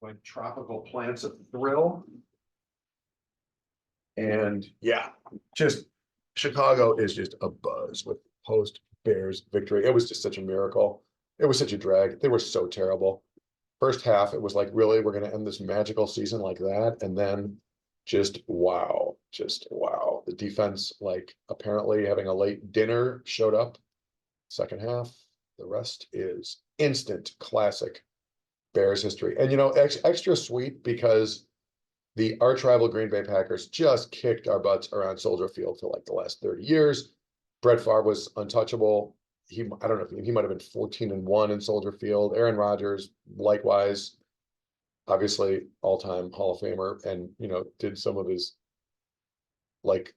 My tropical plants of thrill. And yeah, just Chicago is just a buzz with post Bears victory. It was just such a miracle. It was such a drag. They were so terrible. First half, it was like, really, we're going to end this magical season like that. And then just wow, just wow. The defense, like apparently having a late dinner, showed up. Second half, the rest is instant classic Bears history. And extra sweet because the arch rival Green Bay Packers just kicked our butts around Soldier Field for like the last 30 years. Brett Favre was untouchable. I don't know, he might have been 14-1 in Soldier Field. Aaron Rodgers, likewise, obviously all-time Hall of Famer, and did some of his like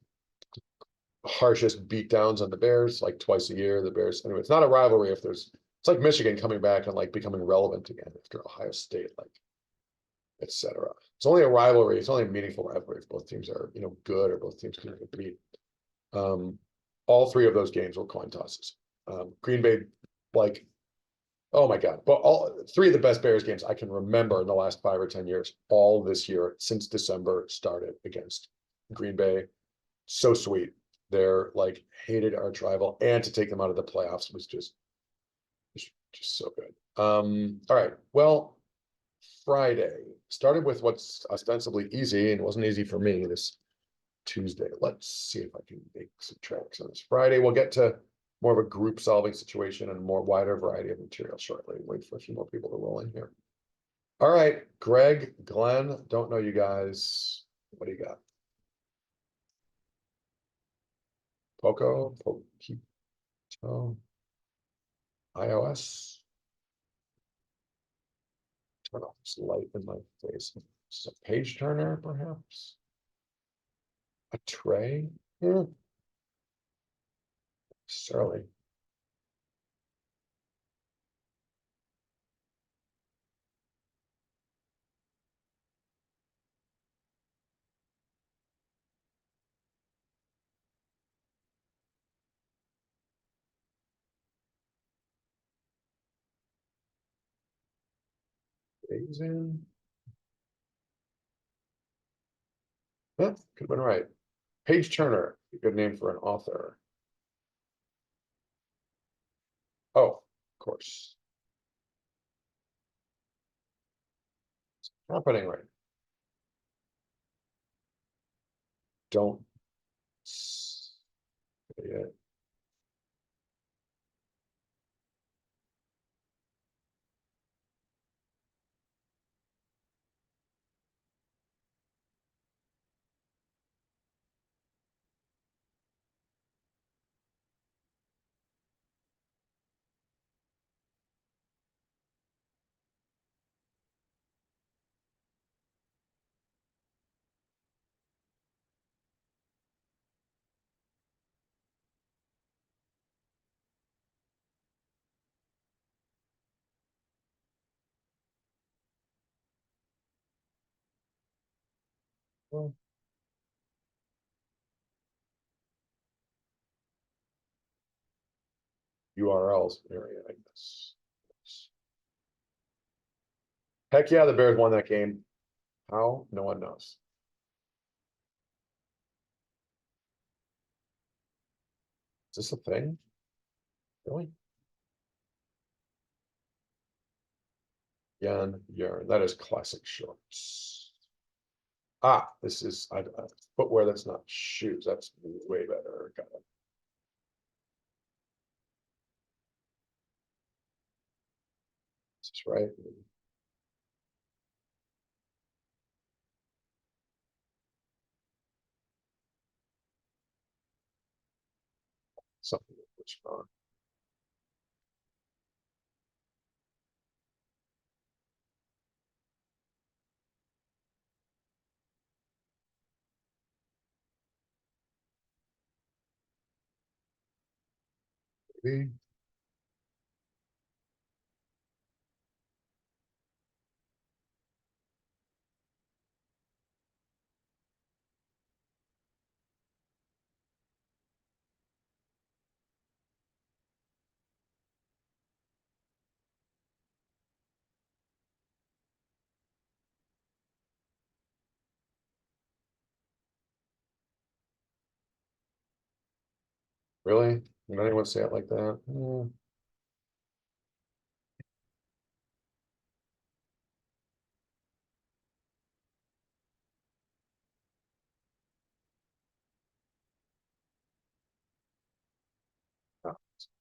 harshest beatdowns on the Bears like twice a year. The Bears, anyway, it's not a rivalry if there's, it's like Michigan coming back and like becoming relevant again after Ohio State, like, etc. It's only a rivalry. It's only a meaningful rivalry if both teams are, good or both teams can compete. All three of those games were coin tosses. Green Bay, like, oh my God, but all three of the best Bears games I can remember in the last 5 or 10 years, all this year since December started against Green Bay. So sweet. They're like hated arch rival, and to take them out of the playoffs was just so good. All right. Well, Friday started with what's ostensibly easy, and it wasn't easy for me this Tuesday. Let's see if I can make some tracks on this. Friday, we'll get to more of a group solving situation and a more wider variety of material shortly. Wait for a few more people to roll in here. All right, Greg, Glenn, don't know you guys. What do you got? Pokito, iOS. Turn off this light in my face. This is a page turner, perhaps. A tray? Yeah. Surly. Raisin. Yeah, could have been right. Page Turner, a good name for an author. Oh, of course. It's happening right. Don't say it. Well, URLs area, I guess. Heck yeah, the Bears won that game. How? No one knows. Is this a thing? Really? Jan Yarn. That is classic shorts. Ah, this is footwear that's not shoes. That's way better. Got it. This is right. Something which maybe. Really? Did anyone say it like that? Oh,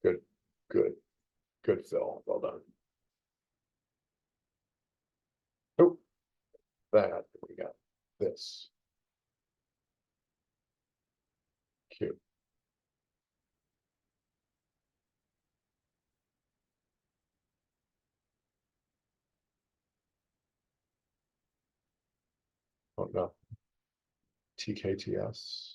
good, good, good, Phil. Well done. Oh, that we got this. Cute. Oh no. TKTS.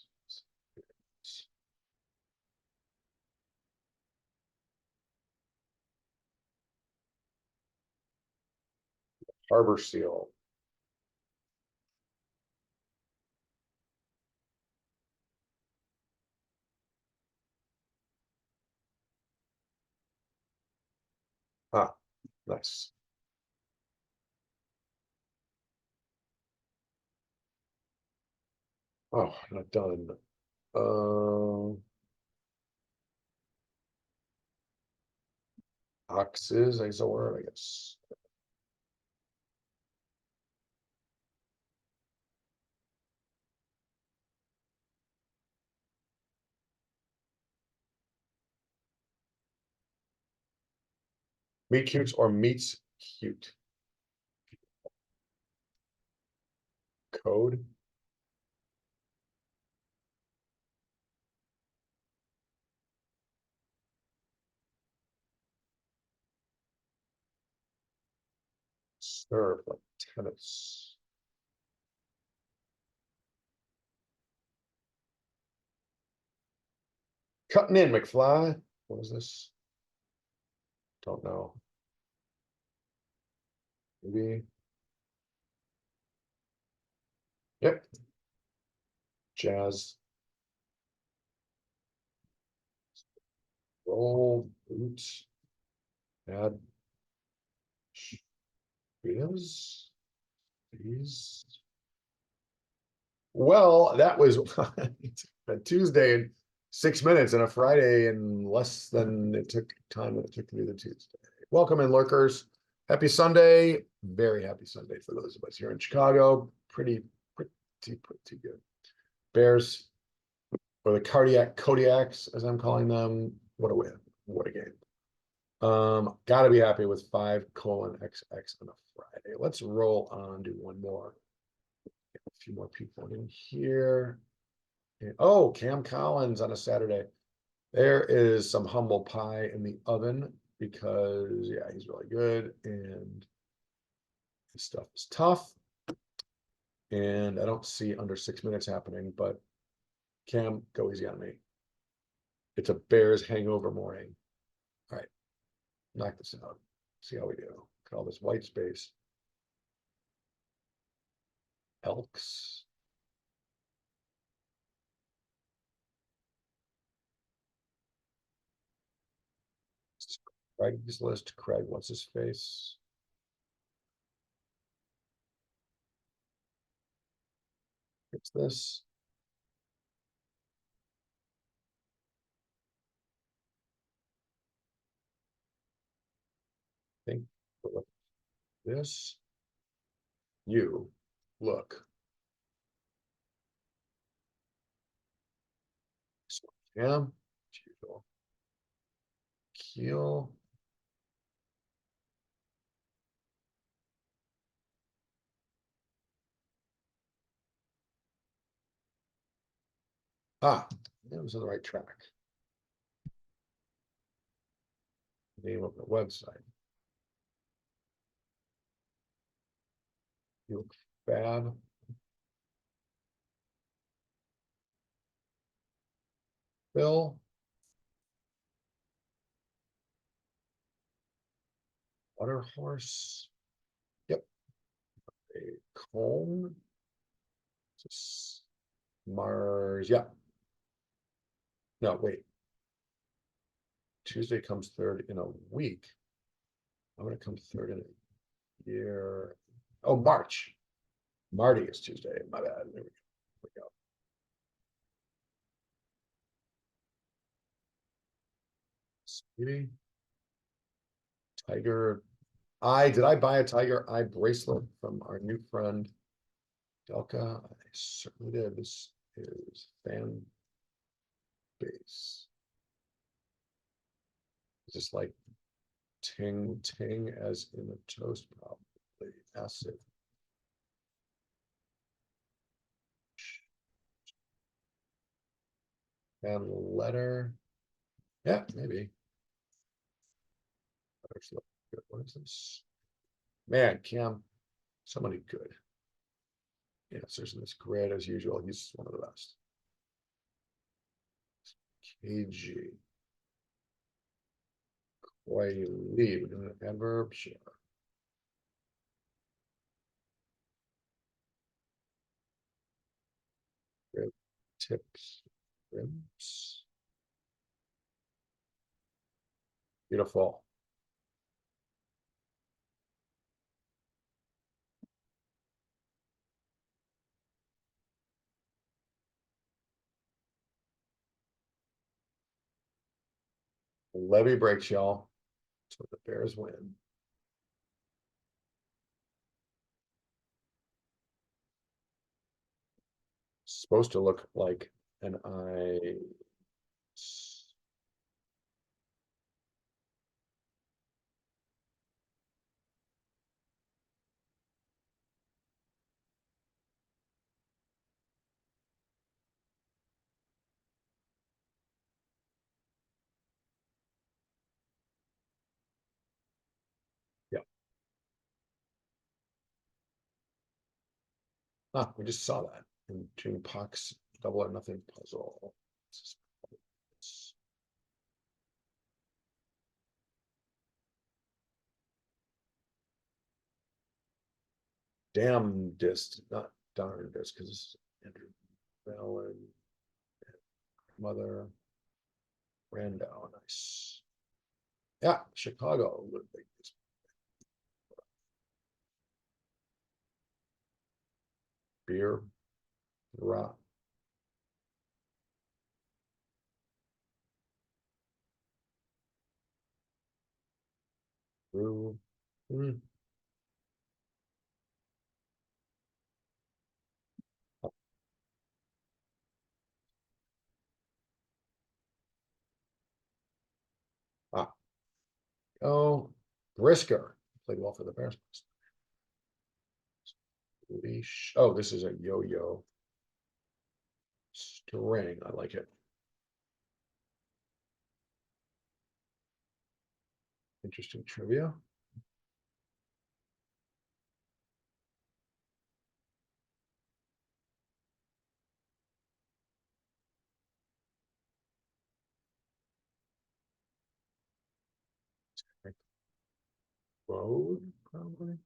Harbor Seal. Ah, nice. Oh, not done. Oxes, Azor, I guess. Meet cutes or meets cute. Code. Serve like tennis. Cutting in, McFly. What is this? Don't know. Maybe. Yep. Jazz. Roll. Boots. Add. Is. These. Well, that was a Tuesday in 6 minutes and a Friday in less than it took time that it took to do the Tuesday. Welcome in, lurkers. Happy Sunday. Very happy Sunday for those of us here in Chicago. Pretty good. Bears, or the cardiac Kodiaks, as I'm calling them. What a win. What a game. Gotta be happy with 5:XX on a Friday. Let's roll on, do one more. Get a few more people in here. Oh, Cam Collins on a Saturday. There is some humble pie in the oven because, yeah, he's really good and his stuff is tough. And I don't see under 6 minutes happening, but Cam, go easy on me. It's a Bears hangover morning. All right, knock this out. See how we do. Look at all this white space. Elks. Craig's list. Craig, what's his face? It's this. I think this. You look. Yeah. Keel. Ah, it was on the right track. Name of the website. You look fab. Bill. Water horse. Yep. A cone. Just Mars. Yeah. No, wait. Tuesday comes third in a week. I'm gonna come third in a year. Oh, March. Marty is Tuesday. My bad. There we go. Maybe. Tiger. Did I buy a tiger eye bracelet from our new friend Delka? I certainly did. This is fan base. Just like ting ting as in a toast, probably acid. And letter. Yeah, maybe. What is this? Man, Cam, somebody good. Answers in this grid as usual. He's one of the best. KG. Quay Lee. We're doing an adverb. Sure. Rib tips. Ribs. Beautiful. Levy breaks, y'all. So the Bears win. Supposed to look like an eye. Yeah. We just saw that in June Puck's double or nothing puzzle. Damnedest, not darndest, because this is Andrew Ballard, Mother Randall. Nice. Yeah, Chicago would make this. Beer, rock. Brew. Mm. Ah, oh, Brisker played well for the Bears. Leash. Oh, this is a yo-yo string. I like it. Interesting trivia. Road, probably.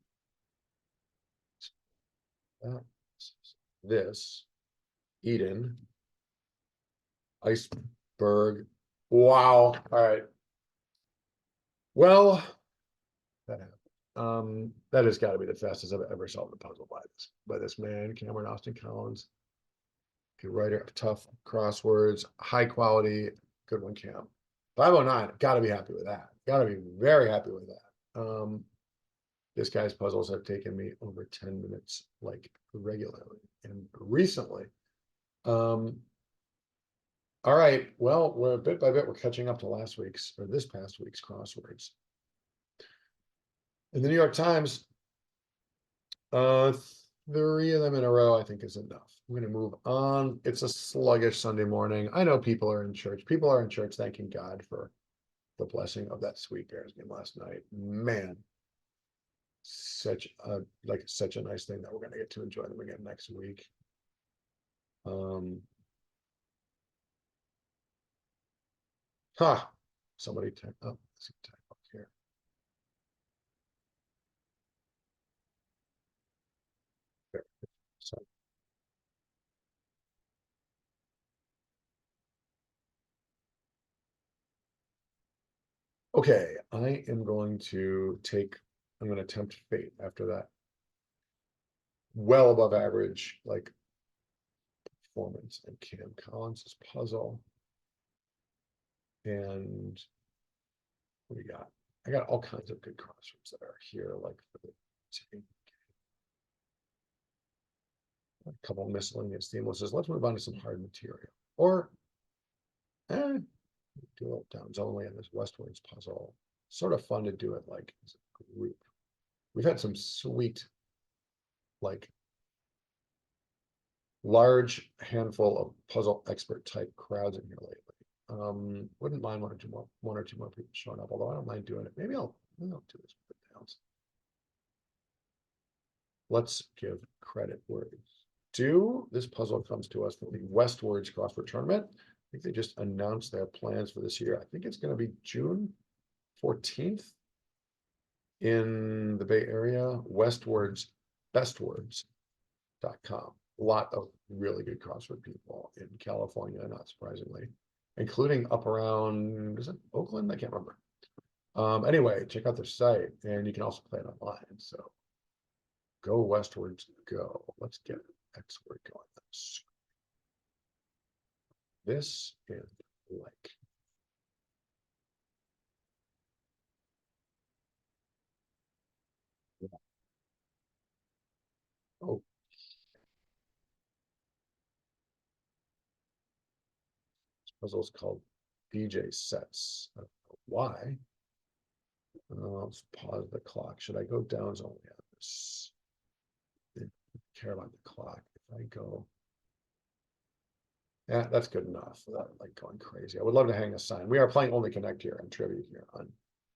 This. Eden. Iceberg. Wow. All right. Well, that happened. That has got to be the fastest I've ever solved a puzzle by this man, Cameron Austin Collins. Good writer of tough crosswords, high quality, good one, Cam. 509, gotta be happy with that. Gotta be very happy with that. This guy's puzzles have taken me over 10 minutes, like regularly and recently. All right, well, we're bit by bit, we're catching up to last week's or this past week's crosswords. In the New York Times, 3 of them in a row, I think is enough. I'm gonna move on. It's a sluggish Sunday morning. I know people are in church. People are in church thanking God for the blessing of that sweet Bears game last night. Man, such a nice thing that we're gonna get to enjoy them again next week. Somebody type up. Type up here. There. So okay, I am going to take, I'm going to tempt fate after that well above average, like performance and Cam Collins's puzzle. And What do you got? I got all kinds of good crosswords that are here, like for the a couple miscellaneous themeless. Let's move on to some hard material. Or do it downs only in this westwards puzzle. Sort of fun to do it like as a group. We've had some sweet, like large handful of puzzle expert type crowds in here lately. Wouldn't mind one or two more people showing up, although I don't mind doing it. Maybe I'll do this with the downs. Let's give credit where it's due. This puzzle comes to us from the Westwards Crossword Tournament. I think they just announced their plans for this year. I think it's going to be June 14th in the Bay Area. Westwards, bestwords.com. A lot of really good crossword people in California, not surprisingly, including up around, is it Oakland? I can't remember. Anyway, check out their site, and you can also play it online. So go westwards, go. Let's get X word going. This is like oh, this puzzle is called DJ sets. I don't know why. Let's pause the clock. Should I go downs only on this? I care about the clock. If I go, yeah, that's good enough without like going crazy. I would love to hang a sign. We are playing Only Connect here on trivia here on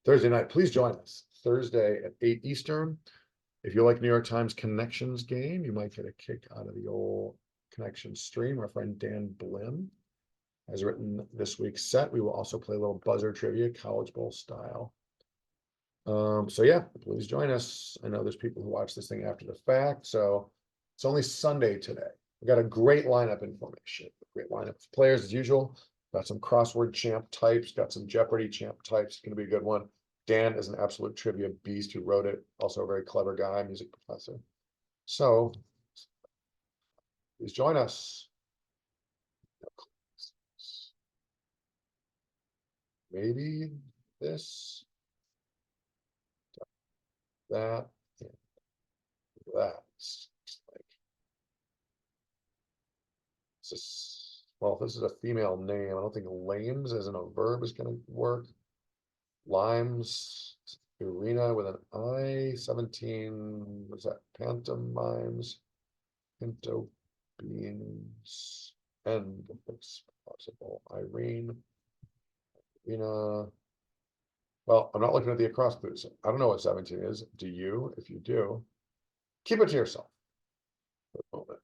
Thursday night. Please join us Thursday at 8 Eastern. If you like New York Times Connections game, you might get a kick out of the old Connections stream. Our friend Dan Blim has written this week's set. We will also play a little buzzer trivia, College Bowl style. So yeah, please join us. I know there's people who watch this thing after the fact, so it's only Sunday today. We got a great lineup information, great lineup of players as usual. Got some crossword champ types, got some Jeopardy champ types. It's gonna be a good one. Dan is an absolute trivia beast who wrote it, also a very clever guy, music professor. So please join us. Maybe this, that, that. Like, well, if this is a female name, I don't think lames as in a verb is going to work. Limes, arena with an I, 17, what's that? Pantomimes, pinto beans, and if it's possible, Irene, arena. Well, I'm not looking at the across clues. I don't know what 17 is. Do you? If you do, keep it to yourself for a moment.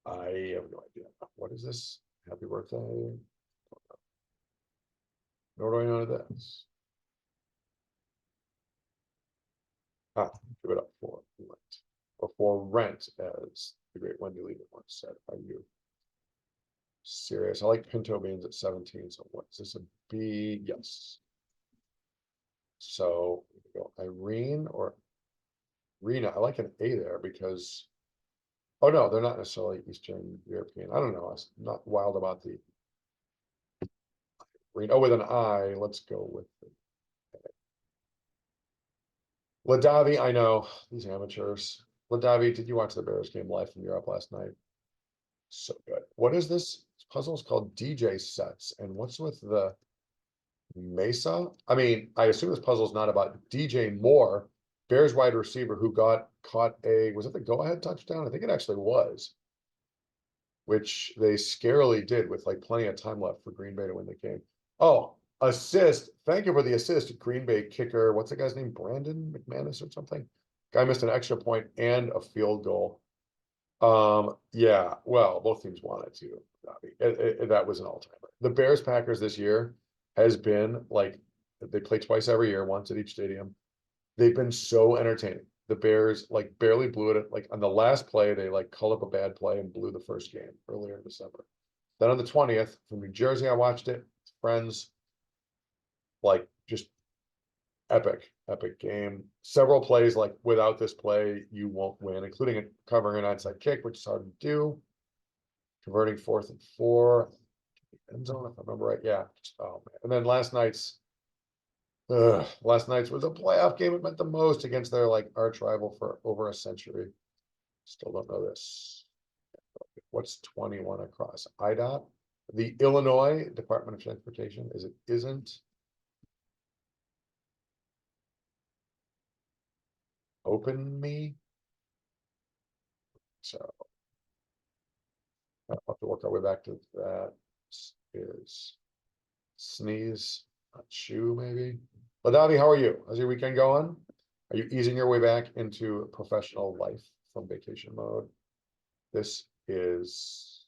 I have no idea. What is this? Happy birthday. What do I know this? Ah, give it up for rent. Or for rent, as the great Wendy Liebman once said. Are you serious? I like pinto beans at 17. So what is this, a B? Yes. So go Irene or Rena. I like an A there because, oh no, they're not necessarily Eastern European. I don't know. I'm not wild about the Rena. Oh, with an I, let's go with the Ladavi. I know these amateurs. Ladavi, did you watch the Bears game live from Europe last night? So good. What is this? This puzzle is called DJ sets. And what's with the Mesa? I mean, I assume this puzzle is not about DJ Moore, Bears wide receiver who got caught a, was it the go-ahead touchdown? I think it actually was, which they scarily did with like plenty of time left for Green Bay to win the game. Oh, assist. Thank you for the assist. Green Bay kicker. What's the guy's name? Brandon McManus or something? Guy missed an extra point and a field goal. Yeah, well, both teams wanted to. That was an all-timer. The Bears Packers this year has been like, they play twice every year, once at each stadium. They've been so entertaining. The Bears like barely blew it. Like on the last play, they like called up a bad play and blew the first game earlier in December. Then on the 20th from New Jersey, I watched it. Friends, like just epic game. Several plays like without this play, you won't win, including covering an onside kick, which is hard to do. Converting 4th and 4. end zone, if I remember right, yeah. Oh, man. And then last night's was a playoff game. It meant the most against their like arch rival for over a century. Still don't know this. What's 21 across? IDOT? The Illinois Department of Transportation, is it isn't? Open me? So I'll have to work our way back to that. Is sneeze, chew maybe. Ladavi, how are you? How's your weekend going? Are you easing your way back into professional life from vacation mode? This is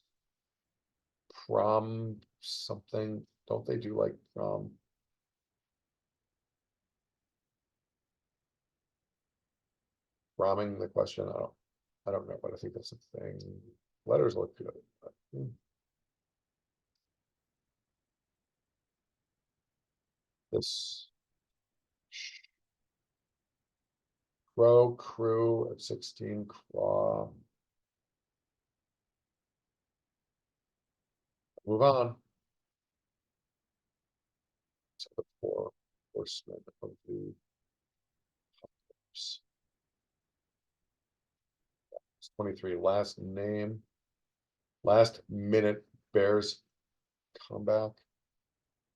prom something. Don't they do like prom? Promming the question? I don't know, but I think that's a thing. Letters look good. But, this crow crew at 16 craw. Move on. So the four horsemen of the 23 last name, last minute Bears comeback.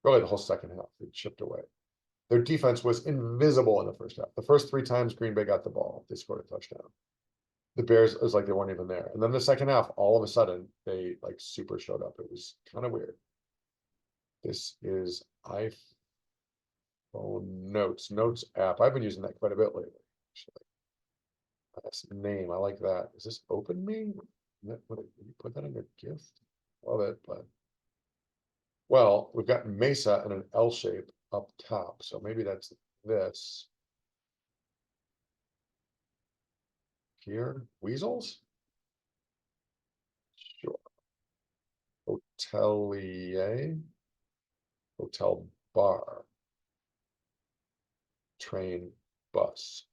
Really the whole second half, they chipped away. Their defense was invisible in the first half. The first three times Green Bay got the ball, they scored a touchdown. The Bears, it was like they weren't even there. And then the second half, all of a sudden, they like super showed up. It was kind of weird. This is iPhone Notes app. I've been using that quite a bit lately. Actually. That's name. I like that. Is this Open Me? You put that in your gift? Love it, but well, we've got Mesa in an L shape up top, so maybe that's this. Here, weasels? Sure. Hotelier, hotel bar, train, bus.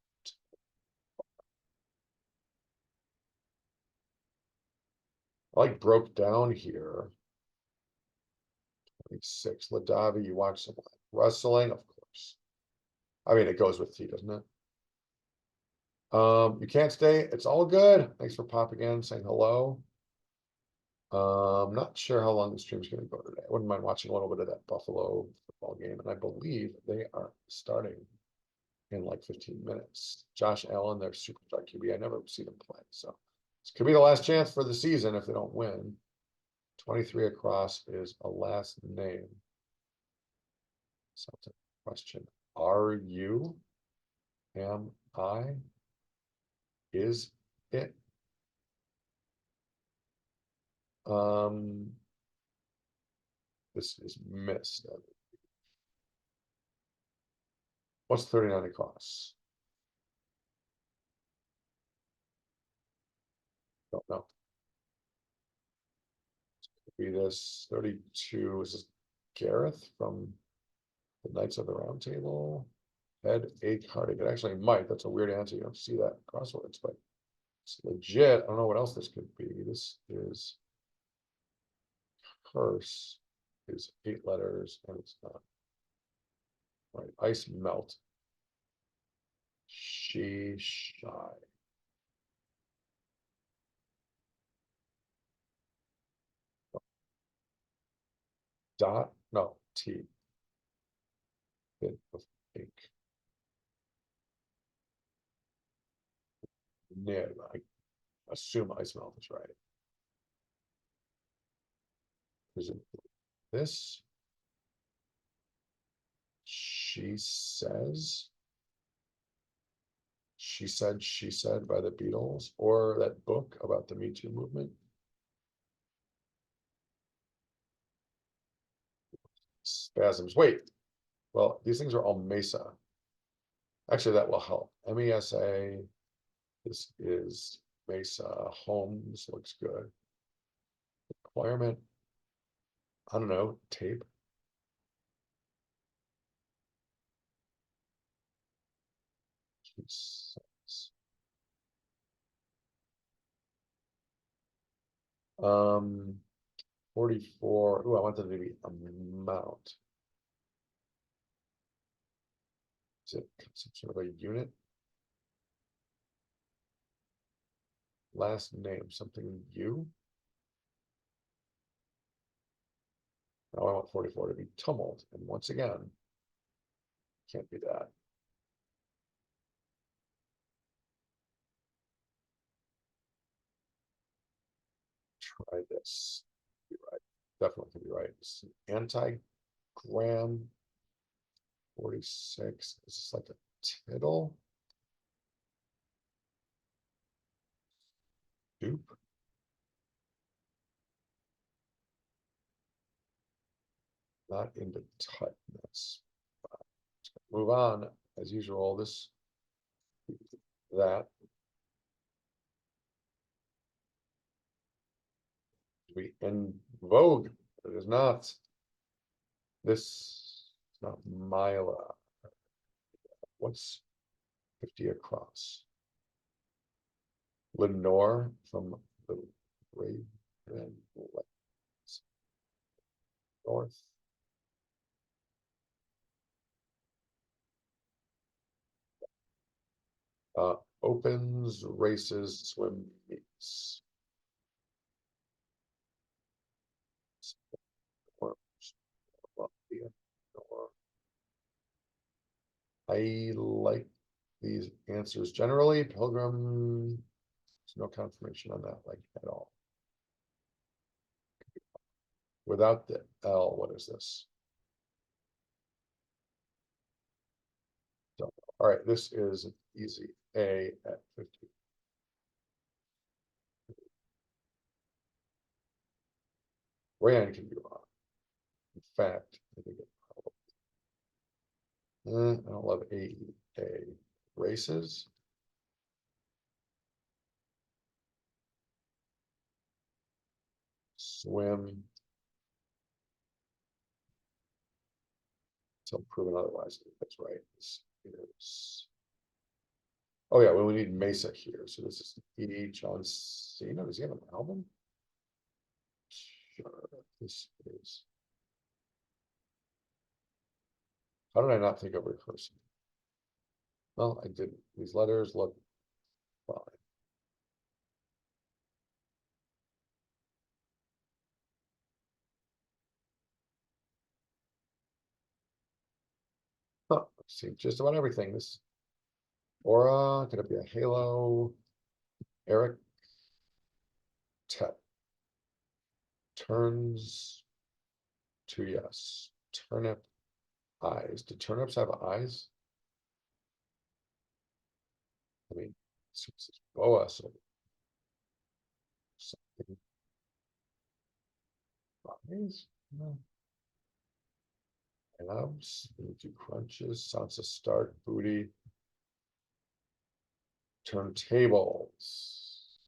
I like broke down here. 26. Ladavi, you watch some wrestling, of course. I mean, it goes with T, doesn't it? You can't stay. It's all good. Thanks for popping in, saying hello. Not sure how long the stream's going to go today. I wouldn't mind watching a little bit of that Buffalo football game, and I believe they are starting in like 15 minutes. Josh Allen, their superstar QB. I never see them play, so this could be the last chance for the season if they don't win. 23 across is a last name. Something question. Are you? Am I? Is it? This is missed. What's 39 across? Don't know. Be this 32. Is this Gareth from the Knights of the Round Table? Head ache heartache. It actually might. That's a weird answer. You don't see that crosswords, but it's legit. I don't know what else this could be. This is curse is 8 letters and it's not. Right. Ice melt. She shy. Dot no T. Bit of ink. Nib. I assume ice melt is right. Is it this? She says. She Said by the Beatles, or that book about the Me Too movement. Spasms. Wait, well, these things are all Mesa. Actually, that will help. MESA. This is Mesa. Homes looks good. Requirement. I don't know. Tape. Um, 44. Oh, I want that to be amount. Is it some sort of a unit? Last name, something U? Now I want 44 to be tumult, and once again, can't be that. Try this. Be right. Definitely can be right. Anti-gram 46. Is this like a tittle? Dupe? Not into tightness. Move on, as usual, this, that. We in vogue, it is not. This is not Mila. What's 50 across? Lenore from the Raven North. Opens, races, swim meets. I like these answers generally. Pilgrim, there's no confirmation on that, like at all. Without the L, what is this? So, all right, this is an easy A at 50. Rand can be wrong. In fact, I think it probably. I don't love A races. Swim. Until proven otherwise. That's right. This is. Oh yeah, well, we need Mesa here. So this is E. John Cena. Does he have an album? Sure. This is. How did I not think of rehearsing? Well, I didn't. These letters look fine. Huh, see just about everything. This aura, could it be a halo? Eric Tep turns to yes. Turnip eyes. Do turnips have eyes? I mean, it's boa, so something. Eyes? No. Abs, do crunches, Sansa start, booty. Turntables.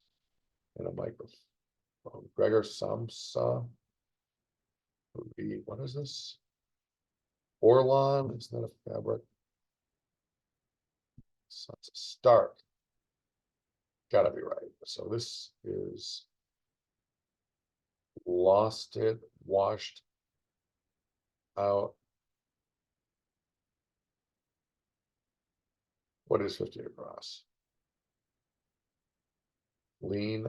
And a microphone. Gregor Samsa. Booty. What is this? Orlon, is that a fabric? Sansa Stark. Gotta be right. So this is lost it, washed out. What is 50 across? Lean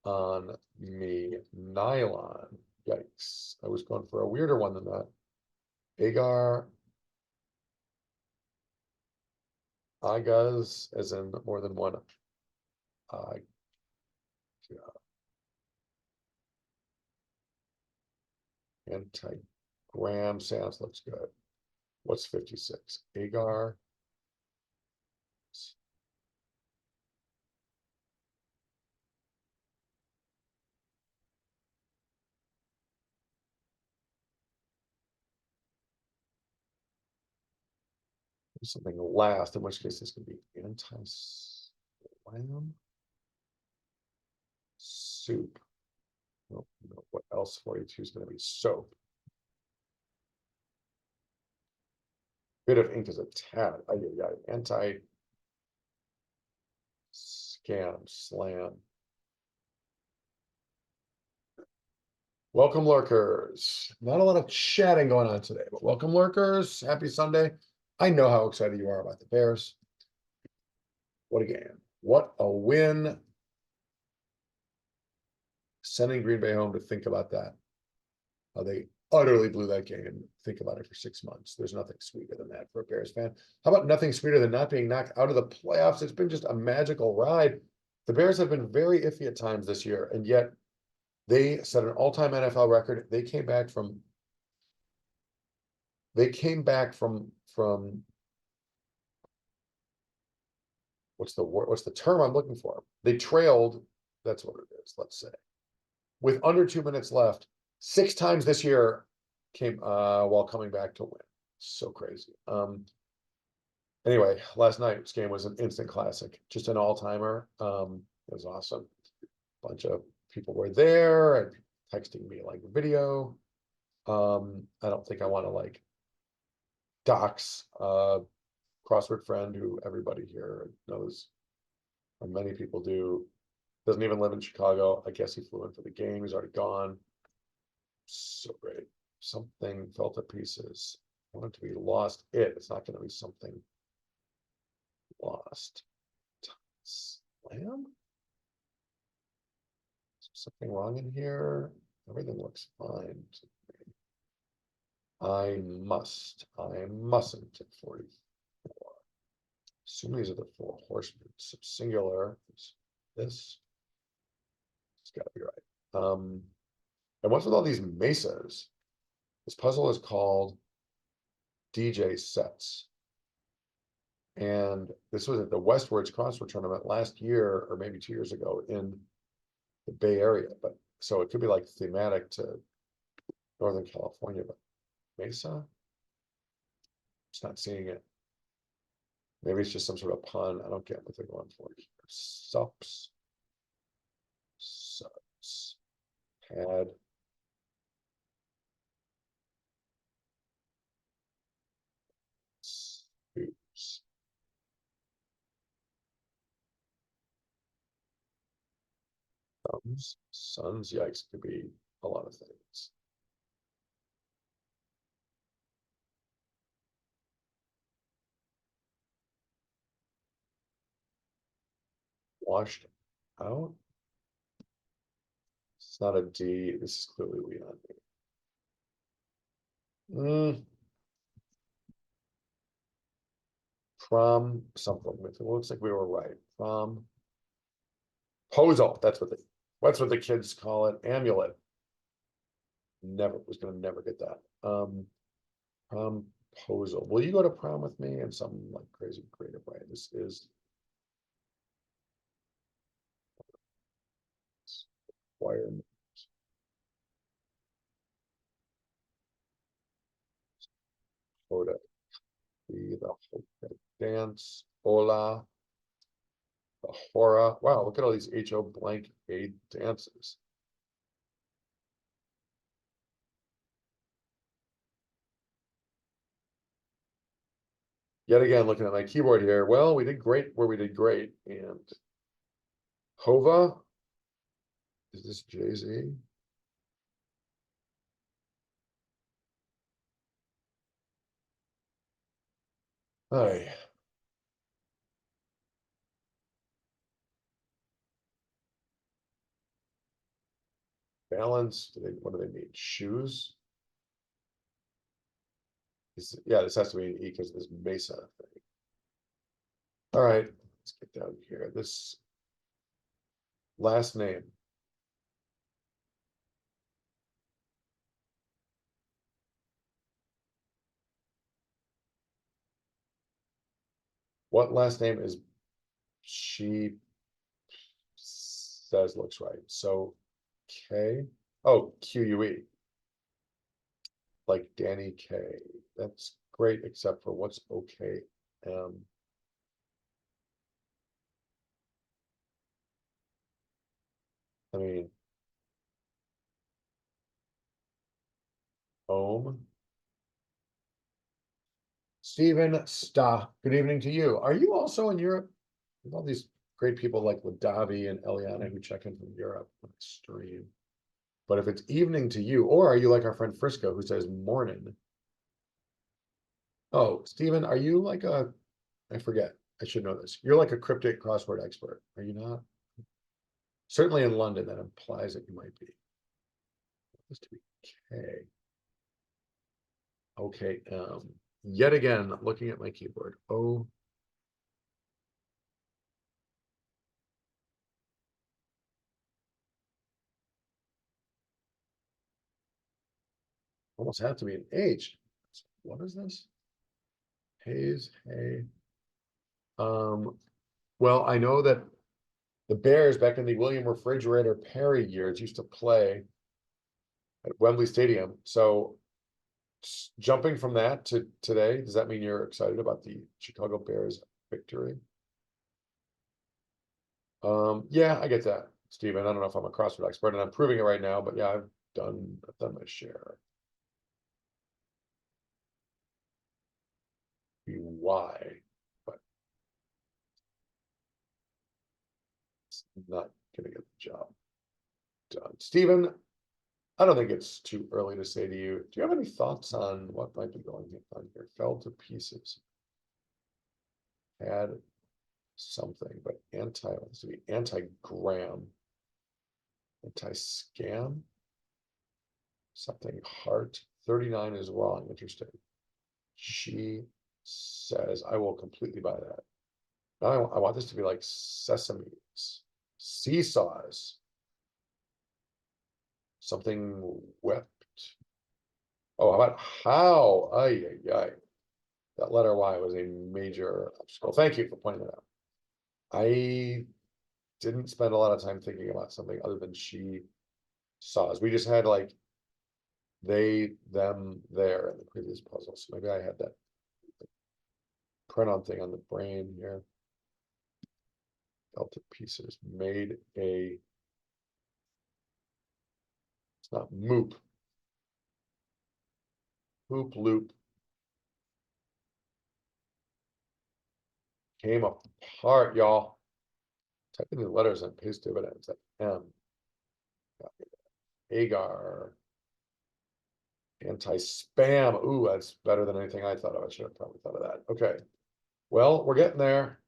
on me. Nylon. Yikes. I was going for a weirder one than that. Agar. Agas, as in more than one. Yeah. Anti-gram sounds looks good. What's 56? Agar. Something last, in which case this could be anti-slam. Soup. No, no, what else 42 is going to be? Soap. Bit of ink is a tad. Anti scam slam. Welcome lurkers. Not a lot of chatting going on today, but welcome lurkers. Happy Sunday. I know how excited you are about the Bears. What a game. What a win. Sending Green Bay home to think about that. How they utterly blew that game. Think about it for 6 months. There's nothing sweeter than that for a Bears fan. How about nothing sweeter than not being knocked out of the playoffs? It's been just a magical ride. The Bears have been very iffy at times this year, and yet they set an all-time NFL record. They came back from what's the term I'm looking for? They trailed, that's what it is, let's say, with under 2 minutes left, 6 times this year came while coming back to win. So crazy. Anyway, last night's game was an instant classic, just an all-timer. It was awesome. A bunch of people were there and texting me like video. I don't think I want to like dox crossword friend who everybody here knows, or many people do, doesn't even live in Chicago. I guess he flew in for the game. He's already gone. So great. Something fell to pieces. I want it to be lost. It's not going to be something lost. Slam? Something wrong in here? Everything looks fine to me. I mustn't at 44. Assume these are the 4 horsemen. Singular. This. It's gotta be right. And what's with all these mesas? This puzzle is called DJ Sets. And this was at the Westwards Crossword Tournament last year, or maybe 2 years ago, in the Bay Area. But so it could be like thematic to Northern California, but Mesa? Just not seeing it. Maybe it's just some sort of pun. I don't get what they're going for here. Sups. Pad. Oops. Sons, yikes, could be a lot of things. Washed out. It's not a D. This is clearly we on me. Prom something. It looks like we were right. Prom posal. That's what the kids call it. Amulet. Never was gonna never get that. Promposal. Will you go to prom with me in some like crazy creative way? This is requirement. Hoda. Be the dance. Hola. The hora. Wow, look at all these HO blank A dances. Yet again, looking at my keyboard here. Well, we did great where we did great. And Hova. Is this Jay-Z? Hi. Balance. What do they mean? Shoes? Yeah, this has to be an E because of this Mesa thing. All right, let's get down here. This last name. What last name is she says looks right? So K. Oh, QUE. Like Danny K. That's great, except for what's okay. I mean, Ohm. Stephen Sta. Good evening to you. Are you also in Europe? With all these great people like Ladavi and Eliana who check in from Europe on the stream. But if it's evening to you, or are you like our friend Frisco who says morning? Oh, Stephen, are you like I forget, I should know this. You're like a cryptic crossword expert, are you not? Certainly in London, that implies that you might be. This to be K. Okay, yet again, looking at my keyboard. Oh. Almost have to be an H. What is this? Hayes, hey. Well, I know that the Bears back in the William Refrigerator Perry years used to play at Wembley Stadium. So jumping from that to today, does that mean you're excited about the Chicago Bears victory? Yeah, I get that, Stephen. I don't know if I'm a CrossFit expert and I'm proving it right now, but yeah, I've done my share. Why? But it's not gonna get the job done. Stephen, I don't think it's too early to say to you, do you have any thoughts on what might be going on here? Fell to pieces. Had something, but wants to be anti-gram, anti-scam, something heart. 39 is wrong. Interesting. She says, I will completely buy that. Now I want this to be like sesames, seesaws, something wept. Oh, how about how? Ay, ay, ay. That letter Y was a major obstacle. Thank you for pointing that out. I didn't spend a lot of time thinking about something other than she saws. We just had like they, them, there in the previous puzzle. So maybe I had that print on thing on the brain here. Delta pieces made a, it's not moop. Hoop loop came apart, y'all. Type in the letters and pays dividends at M. Agar. Anti-spam. Ooh, that's better than anything I thought of. I should have probably thought of that. Okay. Well, we're getting there.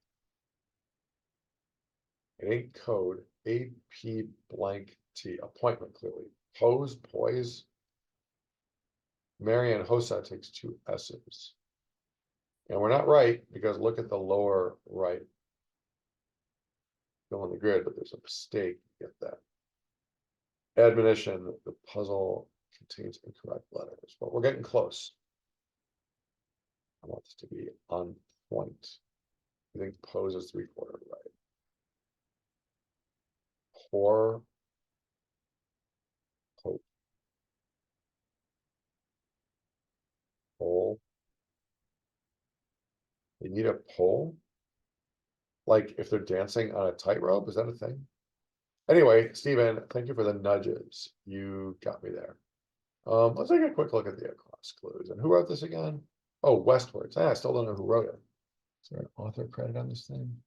It ain't code. AP blank T. Appointment, clearly. Pose, poise. Marianne Hossa takes 2 S's. And we're not right because look at the lower right. Still on the grid, but there's a mistake. Get that. Admonition, the puzzle contains incorrect letters, but we're getting close. I want this to be on point. I think pose is 3/4 right. Poor hope. Pole. They need a pole? Like if they're dancing on a tightrope, is that a thing? Anyway, Stephen, thank you for the nudges. You got me there. Let's take a quick look at the class clues. And who wrote this again? Oh, Westwards. I still don't know who wrote it. Is there an author credit on this thing?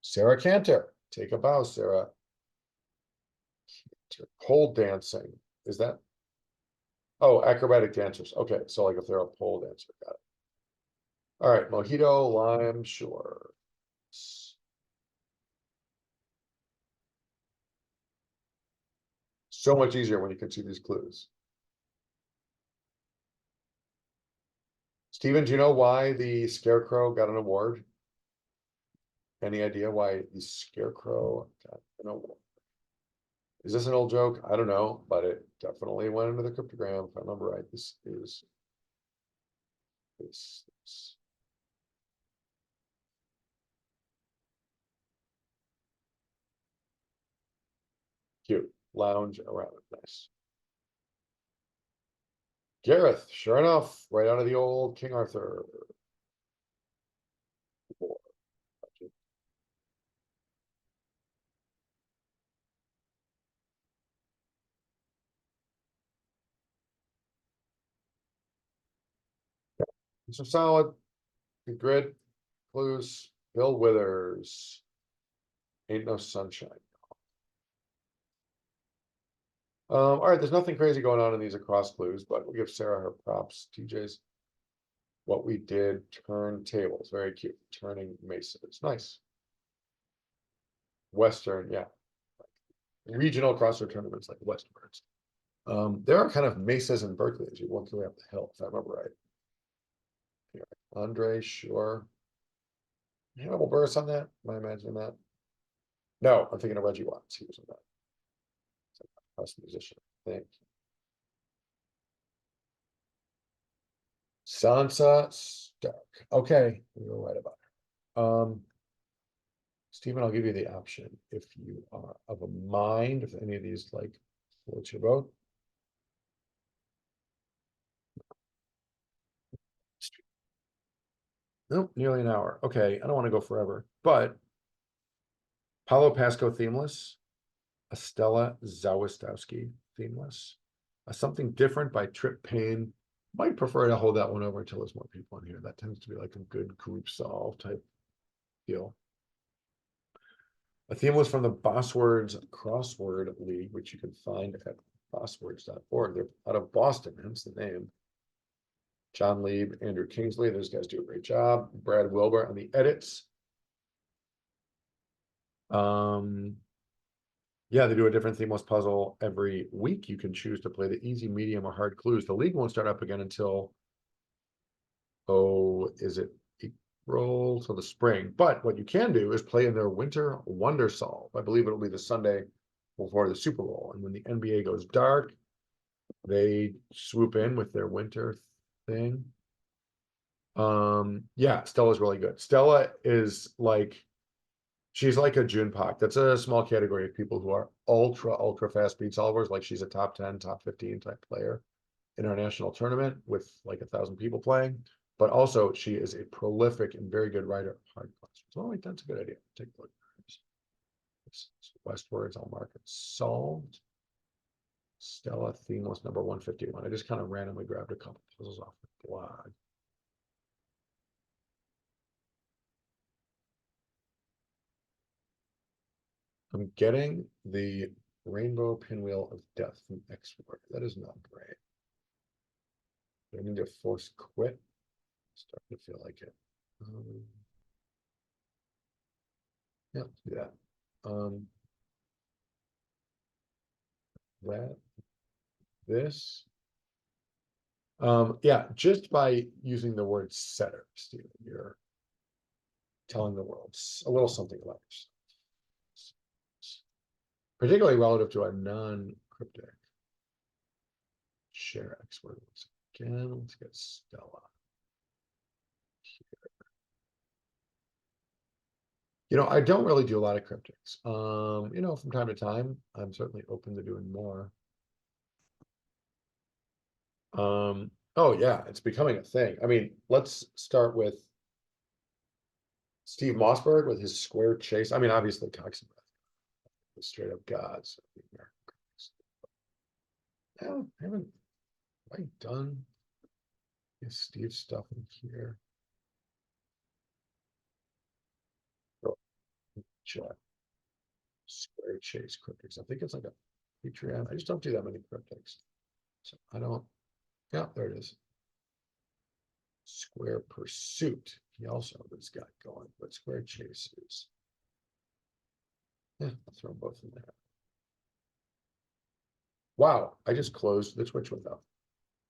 Sarah Cantor. Take a bow, Sarah. Pole dancing. Is that? Oh, acrobatic dancers. Okay, so like if they're a pole dancer, got it. All right, mojito, lime, sure. So much easier when you can see these clues. Stephen, do you know why the Scarecrow got an award? Any idea why the Scarecrow got an award? Is this an old joke? I don't know, but it definitely went into the cryptogram. If I remember right, this is this. Cute. Lounge around. Nice. Gareth, sure enough, right out of the old King Arthur. Some solid, good grid, clues. Bill Withers. Ain't no sunshine. All right, there's nothing crazy going on in these across clues, but we'll give Sarah her props. TJ's what we did, turn tables, very cute. Turning mesas, nice. Western, yeah. Regional crossword tournaments like Westwards. There are kind of mesas in Berkeley as you work your way up the hill, if I remember right. Here, Andre, sure. Hannibal Buress on that? Am I imagining that? No, I'm thinking of Reggie Watts. He was on that. House musician, I think. Sansa Stark. Okay, we were right about her. Stephen, I'll give you the option if you are of a mind, if any of these like floats your boat. Nope, nearly an hour. Okay, I don't want to go forever, but Paulo Pasco themeless, a Stella Zawistowski themeless, a Something Different by Trip Payne. Might prefer to hold that one over until there's more people in here. That tends to be like a good group solve type deal. A theme was from the Bosswords Crossword League, which you can find at bosswords.org. They're out of Boston, hence the name. John Lieb, Andrew Kingsley, those guys do a great job. Brad Wilbur on the edits. Yeah, they do a different themeless puzzle every week. You can choose to play the easy, medium, or hard clues. The league won't start up again until, oh, is it April till the spring? But what you can do is play in their Winter Wonder Solve. I believe it'll be the Sunday before the Super Bowl. And when the NBA goes dark, they swoop in with their winter thing. Yeah, Stella's really good. Stella is like, she's like a Junpak. That's a small category of people who are ultra fast speed solvers. Like she's a top 10, top 15 type player in our national tournament with like 1,000 people playing. But also she is a prolific and very good writer of hard questions. So wait, that's a good idea. Take a look. Westwards, I'll mark it solved. Stella themeless number 151. I just kind of randomly grabbed a couple puzzles off the blog. I'm getting the Rainbow Pinwheel of Death from X-Word. That is not great. Do I need to force quit? Starting to feel like it. Yeah, do that. That, this. Yeah, just by using the word setter, Stephen, you're telling the world a little something about yourself. Particularly relative to a non-cryptic. Share X-Word once again. Let's get Stella. You know, I don't really do a lot of cryptics. You know, from time to time, I'm certainly open to doing more. Oh yeah, it's becoming a thing. I mean, let's start with Steve Mossberg with his square chase. I mean, obviously Cox and Breath, the straight up gods of the American comics. Haven't I done his Steve stuff in here? Oh, check. Square chase cryptics. I think it's like a Patreon. I just don't do that many cryptics. So I don't. Yeah, there it is. Square Pursuit. He also has got going, but Square Chase is. Yeah, I'll throw both in there. Wow, I just closed the Twitch window.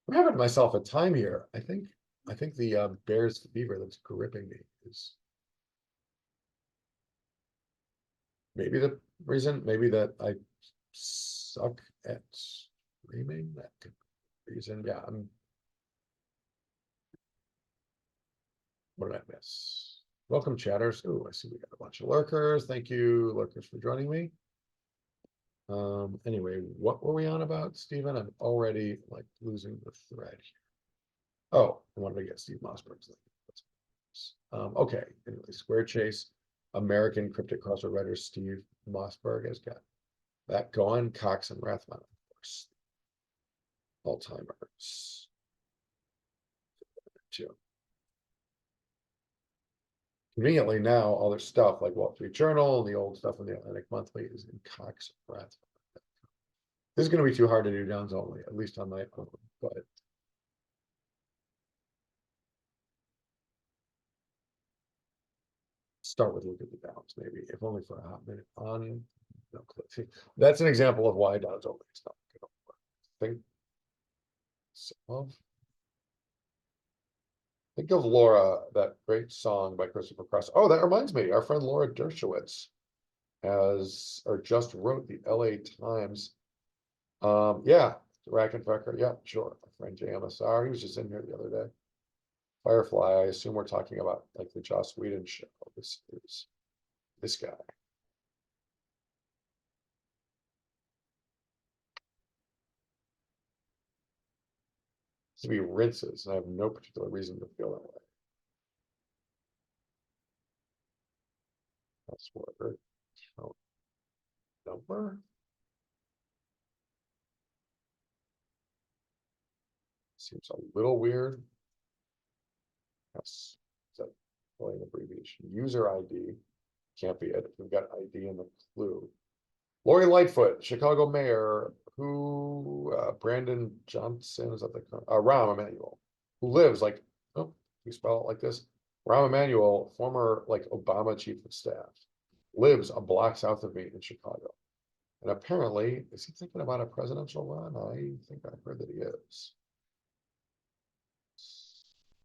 I'm having myself a time here. I think the Bears fever that's gripping me is maybe the reason. Maybe that I suck at streaming. That could be the reason. Yeah, I'm. What did I miss? Welcome, chatters. Oh, I see we got a bunch of lurkers. Thank you, lurkers, for joining me. Anyway, what were we on about, Stephen? I'm already like losing the thread here. Oh, I wanted to get Steve Mossberg's link. Okay, anyway, Square Chase, American cryptic crossword writer Steve Mossberg has got that going. Cox and Rathman, of course. All-timers. Too. Conveniently now, all their stuff like Wall Street Journal and the old stuff in the Atlantic Monthly is in Cox and Rathman. This is gonna be too hard to do downs only, at least on my own, but. Start with look at the downs, maybe, if only for a hot minute on. No, see, that's an example of why downs only is not gonna work. Think. Think of Laura, that great song by Christopher Cross. Oh, that reminds me, our friend Laura Dershowitz has, or just wrote the LA Times. Yeah, Rack and Fecker, yeah, sure. Our friend JMSR, he was just in here the other day. Firefly, I assume we're talking about like the Joss Whedon show. This is this guy. To be rinses, and I have no particular reason to feel that way. Password count number. Seems a little weird. Yes, is that really an abbreviation? User ID can't be it. We've got ID in the clue. Lori Lightfoot, Chicago mayor, who Brandon Johnson, is that the Rahm Emanuel, who lives like, oh, you spell it like this. Rahm Emanuel, former like Obama chief of staff, lives a block south of me in Chicago. And apparently, is he thinking about a presidential run? I think I've heard that he is.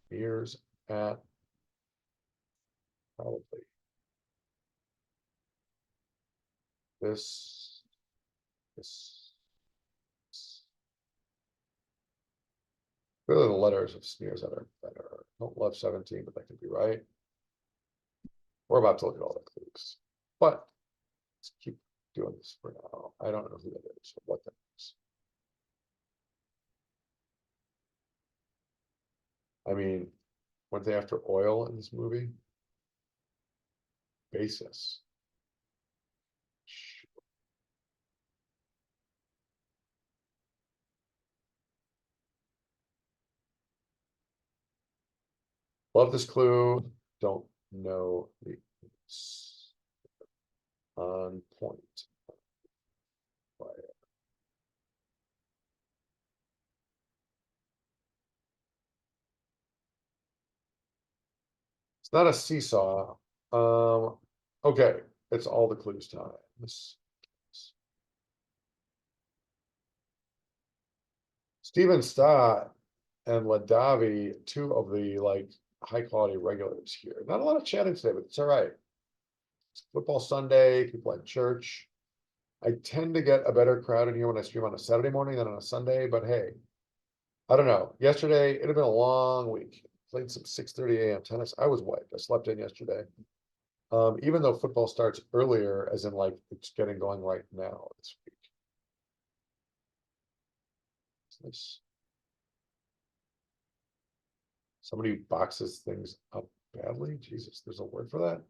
Years at probably this. Really the letters of smears that are better. Don't love 17, but that could be right. We're about to look at all the clues, but let's keep doing this for now. I don't know who that is or what that is. I mean, weren't they after oil in this movie? Basis. Love this clue. Don't know the on point. It's not a seesaw. Okay, it's all the clues time. Stephen Stott and Ladavi, two of the like high quality regulars here. Not a lot of chatting today, but it's all right. It's football Sunday, people at church. I tend to get a better crowd in here when I stream on a Saturday morning than on a Sunday, but hey, I don't know. Yesterday, it had been a long week. Played some 6:30 a.m. tennis. I was wiped. I slept in yesterday. Even though football starts earlier, as in like it's getting going right now this week. This somebody boxes things up badly. Jesus, there's a word for that.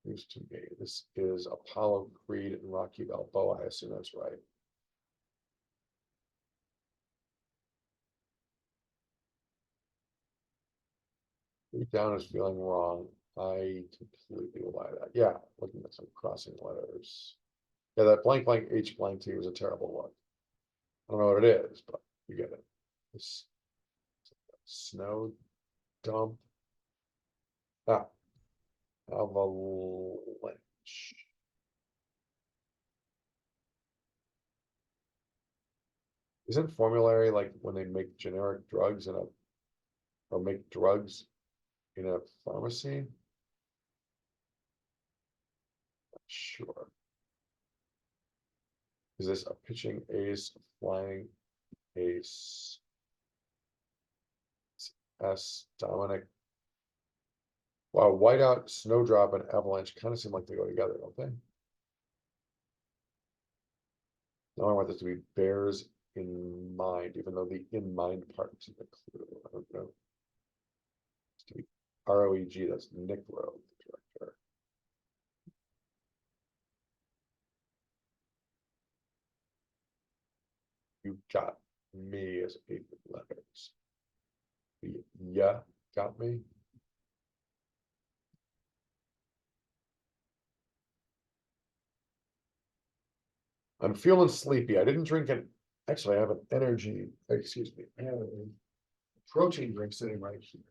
News to me. This is Apollo Creed and Rocky Balboa. I assume that's right. Deep down is feeling wrong. I completely will buy that. Yeah, looking at some crossing letters. Yeah, that blank blank H blank T was a terrible one. I don't know what it is, but you get it. This snow dump. Ah, avalanche. Isn't formulary like when they make generic drugs in a, or make drugs in a pharmacy? Sure. Is this a pitching ace, flying ace? S. Dominic. Wow, whiteout, snowdrop, and avalanche kind of seem like they go together, don't they? Now I want this to be bears in mind, even though the in mind part is in the clue. I don't know. It's to be ROEG, that's Nick Rowe, the director. You got me as 8 letters. The yeah got me. I'm feeling sleepy. I didn't drink it. Actually, I have an energy, excuse me, I have a protein drink sitting right here.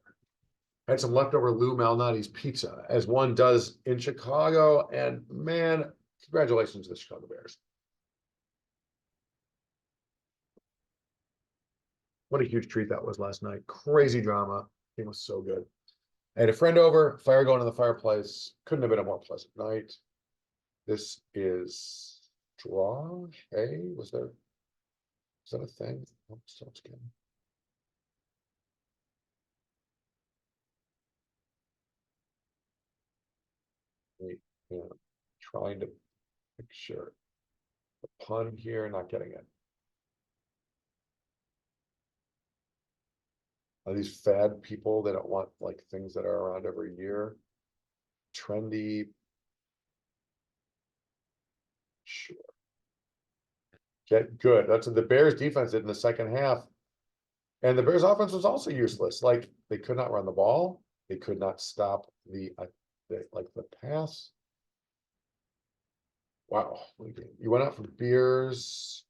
I had some leftover Lou Malnati's pizza, as one does in Chicago, and man, congratulations to the Chicago Bears. What a huge treat that was last night. Crazy drama. It was so good. I had a friend over, fire going in the fireplace. Couldn't have been a more pleasant night. This is draw. Hey, was that a thing? Oh, still again. Wait, yeah, trying to picture the pun here, not getting it. Are these fad people that don't want like things that are around every year? Trendy. Sure. Get good. That's what the Bears defense did in the second half. And the Bears offense was also useless. Like they could not run the ball. They could not stop the pass. Wow. You went out for beers.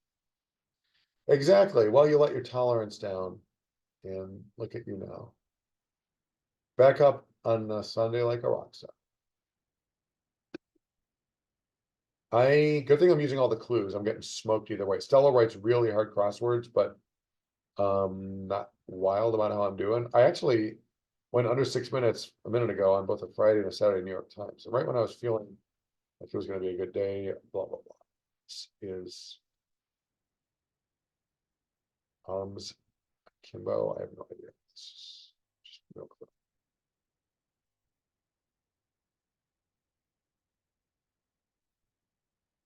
Exactly. Well, you let your tolerance down and look at you now. Back up on Sunday like a rock star. Good thing I'm using all the clues. I'm getting smoked either way. Stella writes really hard crosswords, but not wild about how I'm doing. I actually went under 6 minutes a minute ago on both a Friday and a Saturday New York Times. So right when I was feeling like it was going to be a good day, blah blah blah. This is arms akimbo. I have no idea. It's just no clue.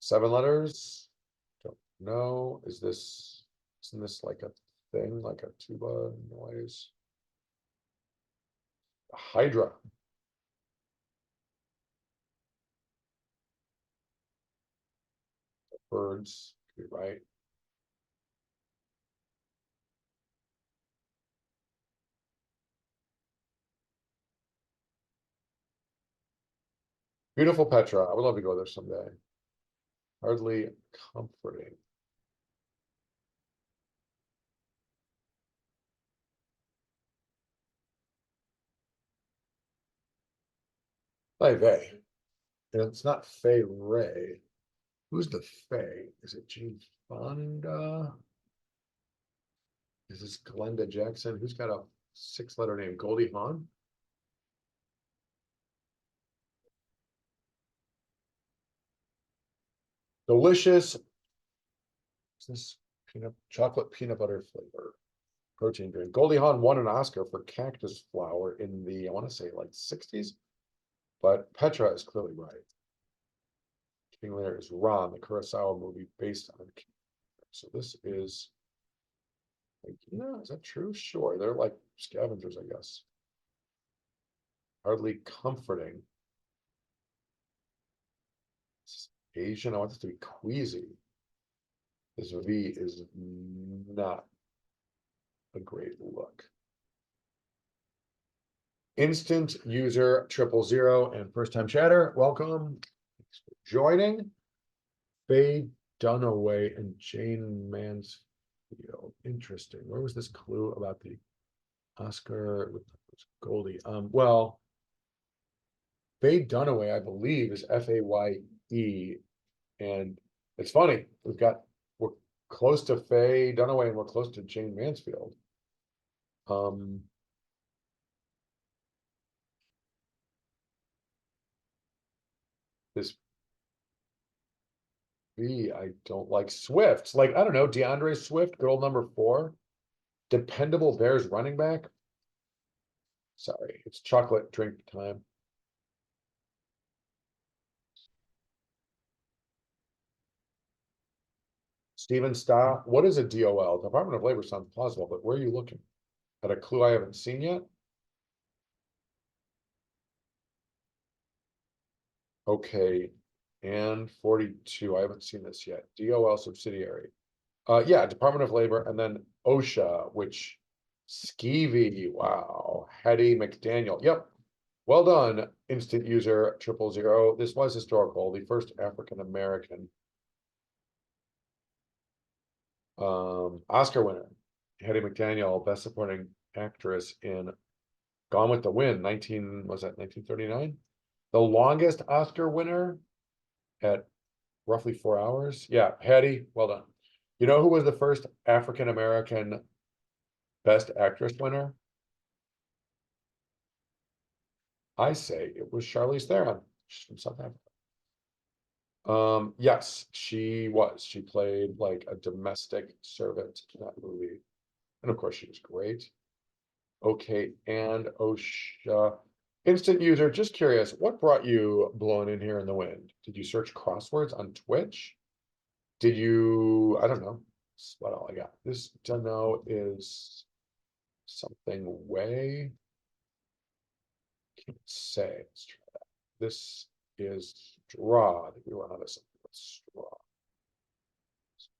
7 letters. Don't know. Isn't this like a thing, like a tuba noise? Hydra. Birds. Could be right. Beautiful Petra. I would love to go there someday. Hardly comforting. By Vey. And it's not Faye Ray. Who's the Faye? Is it Jane Fonda? Is this Glenda Jackson? Who's got a 6-letter name? Goldie Hawn? Delicious. Is this chocolate peanut butter flavor? Protein drink. Goldie Hawn won an Oscar for Cactus Flower in the, I want to say like 60s, but Petra is clearly right. King Lear is Ron, the Kurosawa movie based on King. So this is, like, is that true? Sure. They're like scavengers, I guess. Hardly comforting. Asian. I want this to be queasy. This V is not a great look. Instant user 000 and first time chatter. Welcome. Thanks for joining. Faye Dunaway and Jane Mansfield. Interesting. Where was this clue about the Oscar with Goldie? Well, Faye Dunaway, I believe, is Faye, and it's funny. We're close to Faye Dunaway and we're close to Jane Mansfield. This B, I don't like Swift. Like, I don't know, DeAndre Swift, girl number 4. Dependable Bears running back. Sorry, it's chocolate drink time. Steven Stott, what is a DOL? Department of Labor sounds plausible, but where are you looking? At a clue I haven't seen yet? Okay, and 42, I haven't seen this yet. DOL subsidiary. Yeah, Department of Labor, and then OSHA, which Skeevy, wow, Hetty McDaniel. Yep. Well done, instant user 000. This was historical, the first African American Oscar winner, Hattie McDaniel, Best Supporting Actress in Gone with the Wind, 1939? The longest Oscar winner at roughly 4 hours. Yeah, Hattie, well done. You know who was the first African American Best Actress winner? I say it was Charlize Theron. She's from South Africa. Yes, she was. She played like a domestic servant in that movie. And of course, she was great. Okay, and OSHA. Instant user, just curious, what brought you blowing in here in the wind? Did you search crosswords on Twitch? Did you, I don't know. That's about all I got. This to know is something way. Can't say. Let's try that. This is straw. I think we were on to something with straw.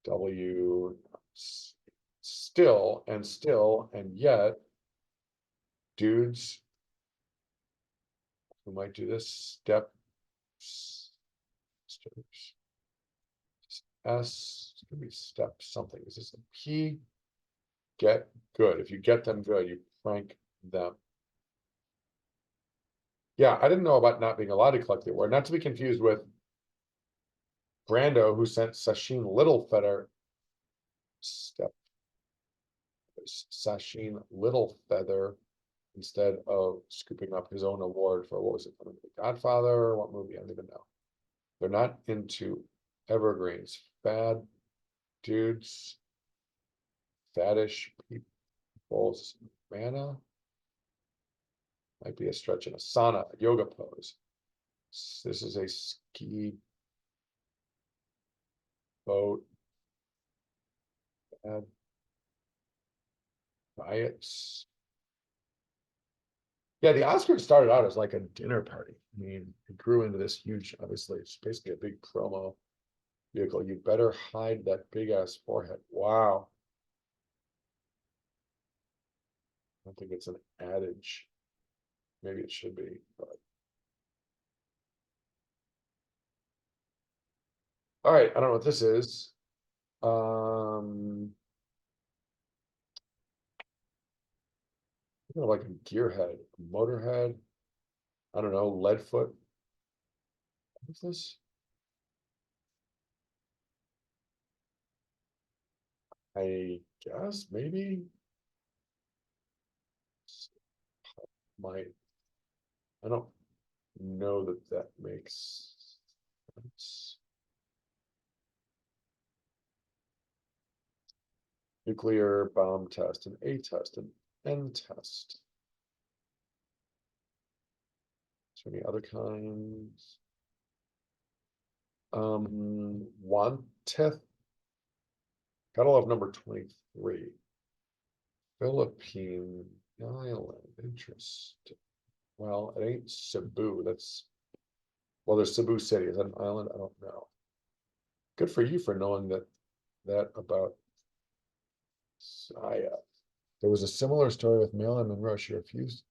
W still and yet dudes who might do this step S, it's gonna be step something. Is this a P? Get good. If you get them good, you prank them. Yeah, I didn't know about not being allowed to collect the award, not to be confused with Brando, who sent Sacheen Littlefeather step Sacheen Littlefeather instead of scooping up his own award for, what was it, The Godfather, or what movie? I don't even know. They're not into evergreens. Fad dudes, faddish people's mana. Might be a stretch in a sauna, a yoga pose. This is a ski boat. Bad diets. Yeah, the Oscars started out as like a dinner party. I mean, it grew into this huge, obviously, it's basically a big promo vehicle. You better hide that big ass forehead. Wow. I don't think it's an adage. Maybe it should be, but. All right, I don't know what this is. Like a gearhead, a motorhead. I don't know, Leadfoot. What's this? I guess maybe my, I don't know that that makes sense. Nuclear bomb test, an A test, an N test. Is there any other kinds? Wanteth. Gotta love number 23. Philippine Island. Interesting. Well, it ain't Cebu. That's, well, there's Cebu City. Is that an island? I don't know. Good for you for knowing that about Saya. There was a similar story with Marilyn Monroe. She refused.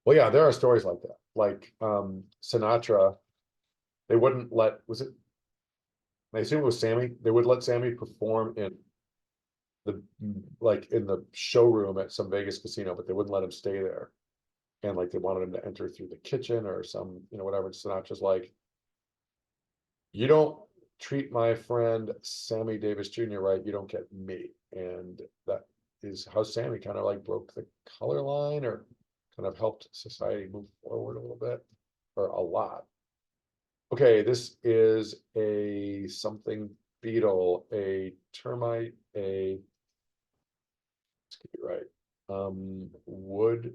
Well, yeah, there are stories like that. Like Sinatra, they wouldn't let, was it, I assume it was Sammy, they would let Sammy perform in the, like in the showroom at some Vegas casino, but they wouldn't let him stay there. And like they wanted him to enter through the kitchen or some, whatever. Sinatra's like, you don't treat my friend Sammy Davis Jr. right, you don't get me. And that is how Sammy kind of like broke the color line, or kind of helped society move forward a little bit, or a lot. Okay, this is a something beetle, a termite, a, let's get it right. Wood.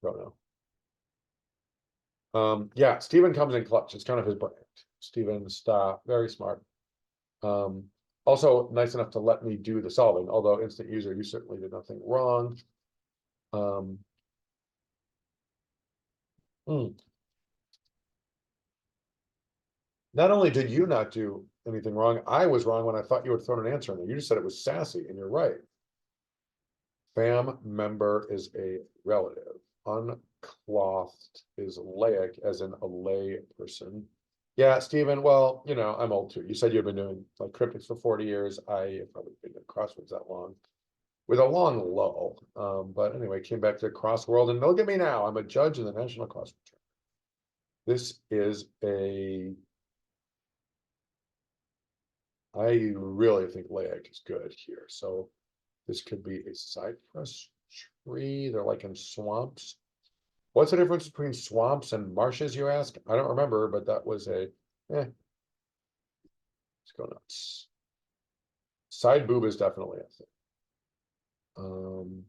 Don't know. Yeah, Steven comes in clutch. It's kind of his brand. Steven Stop, very smart. Also nice enough to let me do the solving, although instant user, you certainly did nothing wrong. Not only did you not do anything wrong, I was wrong when I thought you had thrown an answer in there. You just said it was sassy, and you're right. Fam member is a relative. Unclothed is laic, as in a lay person. Yeah, Stephen, well, I'm old too. You said you've been doing like cryptics for 40 years. I have probably been doing crosswords that long with a long lull. But anyway, came back to Crossworld, and look at me now. I'm a judge in the National Crossword Tournament. This is I really think laic is good here. So this could be a cypress tree. They're like in swamps. What's the difference between swamps and marshes, you ask? I don't remember, but that was let's go nuts. Side boob is definitely a thing.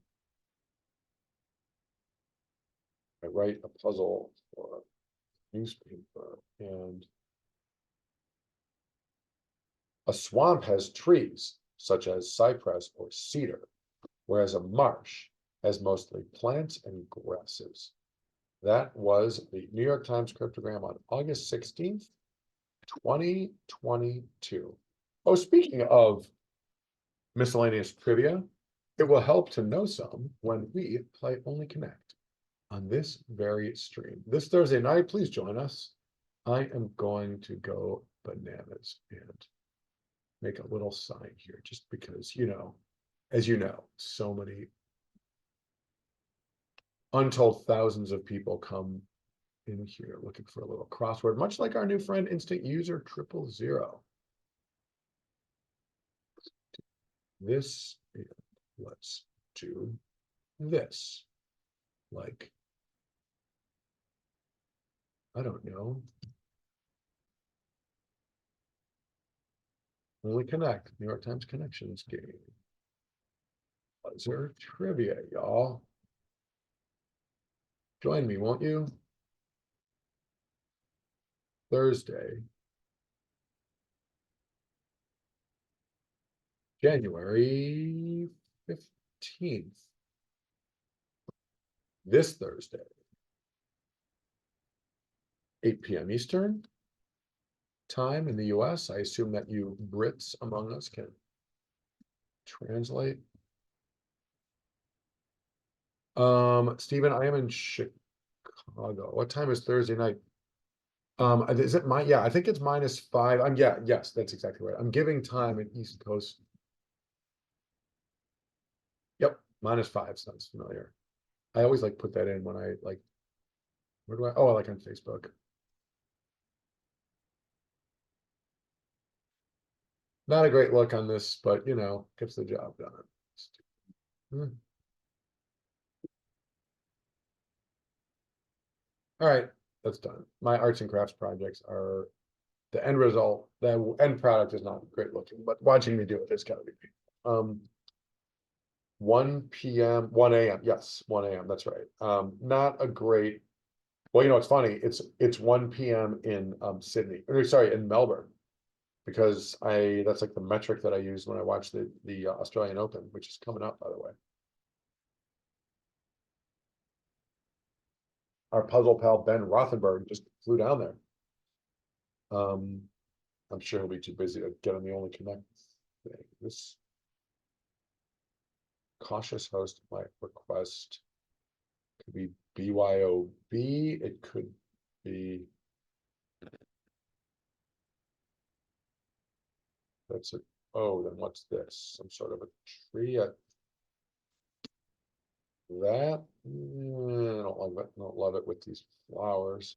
I write a puzzle for a newspaper, and a swamp has trees, such as cypress or cedar, whereas a marsh has mostly plants and grasses. That was the New York Times cryptogram on August 16th, 2022. Oh, speaking of miscellaneous trivia, it will help to know some when we play Only Connect on this very stream. This Thursday night, please join us. I am going to go bananas and make a little sign here just because, as you know, so many untold thousands of people come in here looking for a little crossword, much like our new friend Instant User 000. This, let's do this. Like, I don't know. Only Connect, New York Times Connections game. Buzzer trivia, y'all. Join me, won't you? Thursday, January 15th. This Thursday, 8 p.m. Eastern time in the US. I assume that you Brits among us can translate. Stephen, I am in Chicago. What time is Thursday night? Is it yeah, I think it's -5. Yes, that's exactly right. I'm giving time at East Coast. Yep, -5 sounds familiar. I always like put that in when I like, where do I like on Facebook. Not a great look on this, but gets the job done. All right, that's done. My arts and crafts projects are the end result. The end product is not great looking, but watching me do it is gotta be painful. 1 p.m., 1 a.m. Yes, 1 a.m. That's right. Not a great. Well, it's funny. It's 1 p.m. in Sydney. Or, sorry, in Melbourne, because that's like the metric that I use when I watch the Australian Open, which is coming up, by the way. Our puzzle pal Ben Rothenberg just flew down there. I'm sure he'll be too busy to get on the Only Connect thing. This cautious host might request could be BYOB. It could be. That's it. Oh, then what's this? Some sort of a tree. That I don't love it. Don't love it with these flowers.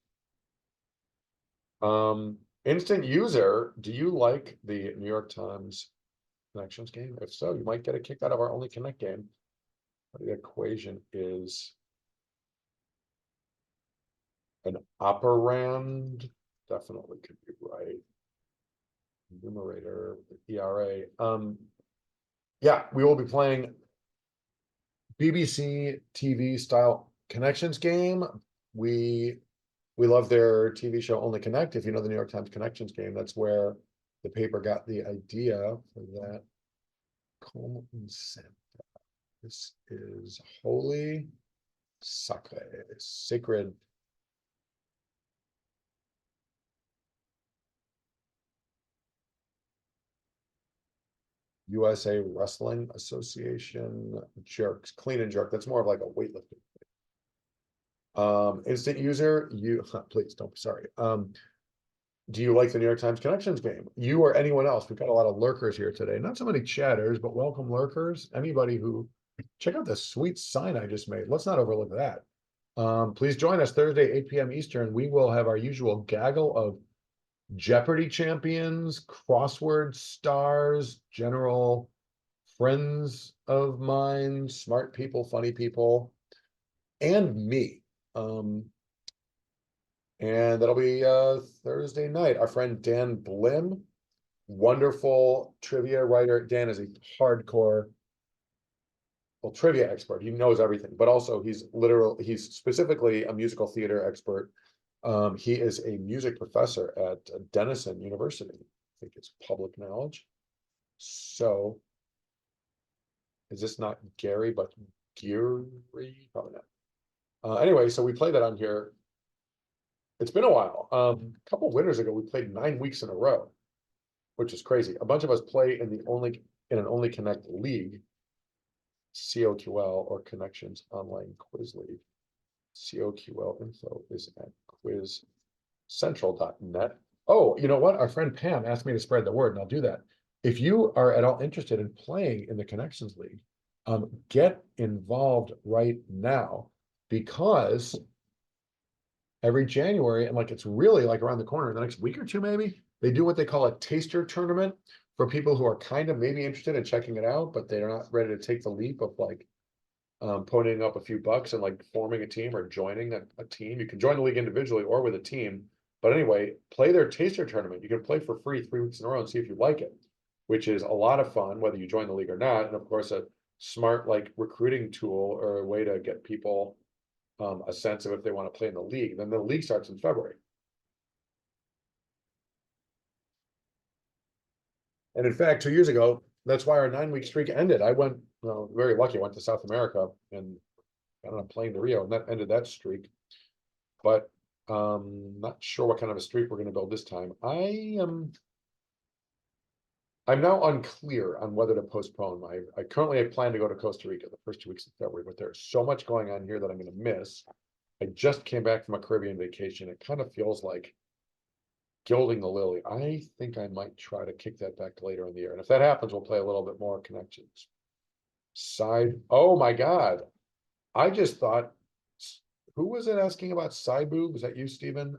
Instant User, do you like the New York Times Connections game? If so, you might get a kick out of our Only Connect game. The equation is an operand. Definitely could be right. Numerator, ERA. Yeah, we will be playing BBC TV style Connections game. We love their TV show Only Connect. If you know the New York Times Connections game, that's where the paper got the idea for that. Comme Santa. This is holy sacre, sacred. USA Wrestling Association jerks, clean and jerk. That's more of like a weightlifting. Instant user, you please don't be sorry. Do you like the New York Times Connections game? You or anyone else? We've got a lot of lurkers here today. Not so many chatters, but welcome lurkers. Anybody who check out the sweet sign I just made. Let's not overlook that. Please join us Thursday, 8 p.m. Eastern. We will have our usual gaggle of Jeopardy champions, crossword stars, general friends of mine, smart people, funny people, and me. And that'll be Thursday night. Our friend Dan Blim, wonderful trivia writer. Dan is a hardcore, well, trivia expert. He knows everything, but also he's specifically a musical theater expert. He is a music professor at Denison University. I think it's public knowledge. So is this not Gary, but Geary? Probably not. Anyway, so we play that on here. It's been a while. A couple winters ago, we played 9 weeks in a row, which is crazy. A bunch of us play in an Only Connect league, COQL, or Connections Online Quiz League. COQL info is at quizcentral.net. Oh, you know what? Our friend Pam asked me to spread the word, and I'll do that. If you are at all interested in playing in the Connections League, get involved right now, because every January, and like it's really like around the corner, the next week or two maybe, they do what they call a taster tournament for people who are kind of maybe interested in checking it out, but they're not ready to take the leap of like ponying up a few bucks and like forming a team or joining a team. You can join the league individually or with a team, but anyway, play their taster tournament. You can play for free 3 weeks in a row and see if you like it, which is a lot of fun, whether you join the league or not. And of course, a smart like recruiting tool or a way to get people a sense of if they want to play in the league. Then the league starts in February. And in fact, 2 years ago, that's why our 9 week streak ended. I went, very lucky. I went to South America and got on a plane to Rio, and that ended that streak. But not sure what kind of a streak we're going to build this time. I'm now unclear on whether to postpone. I currently plan to go to Costa Rica the first 2 weeks of February, but there's so much going on here that I'm going to miss. I just came back from a Caribbean vacation. It kind of feels like gilding the lily. I think I might try to kick that back to later in the year. And if that happens, we'll play a little bit more Connections. Oh my God. I just thought, who was it asking about side boob? Was that you, Stephen?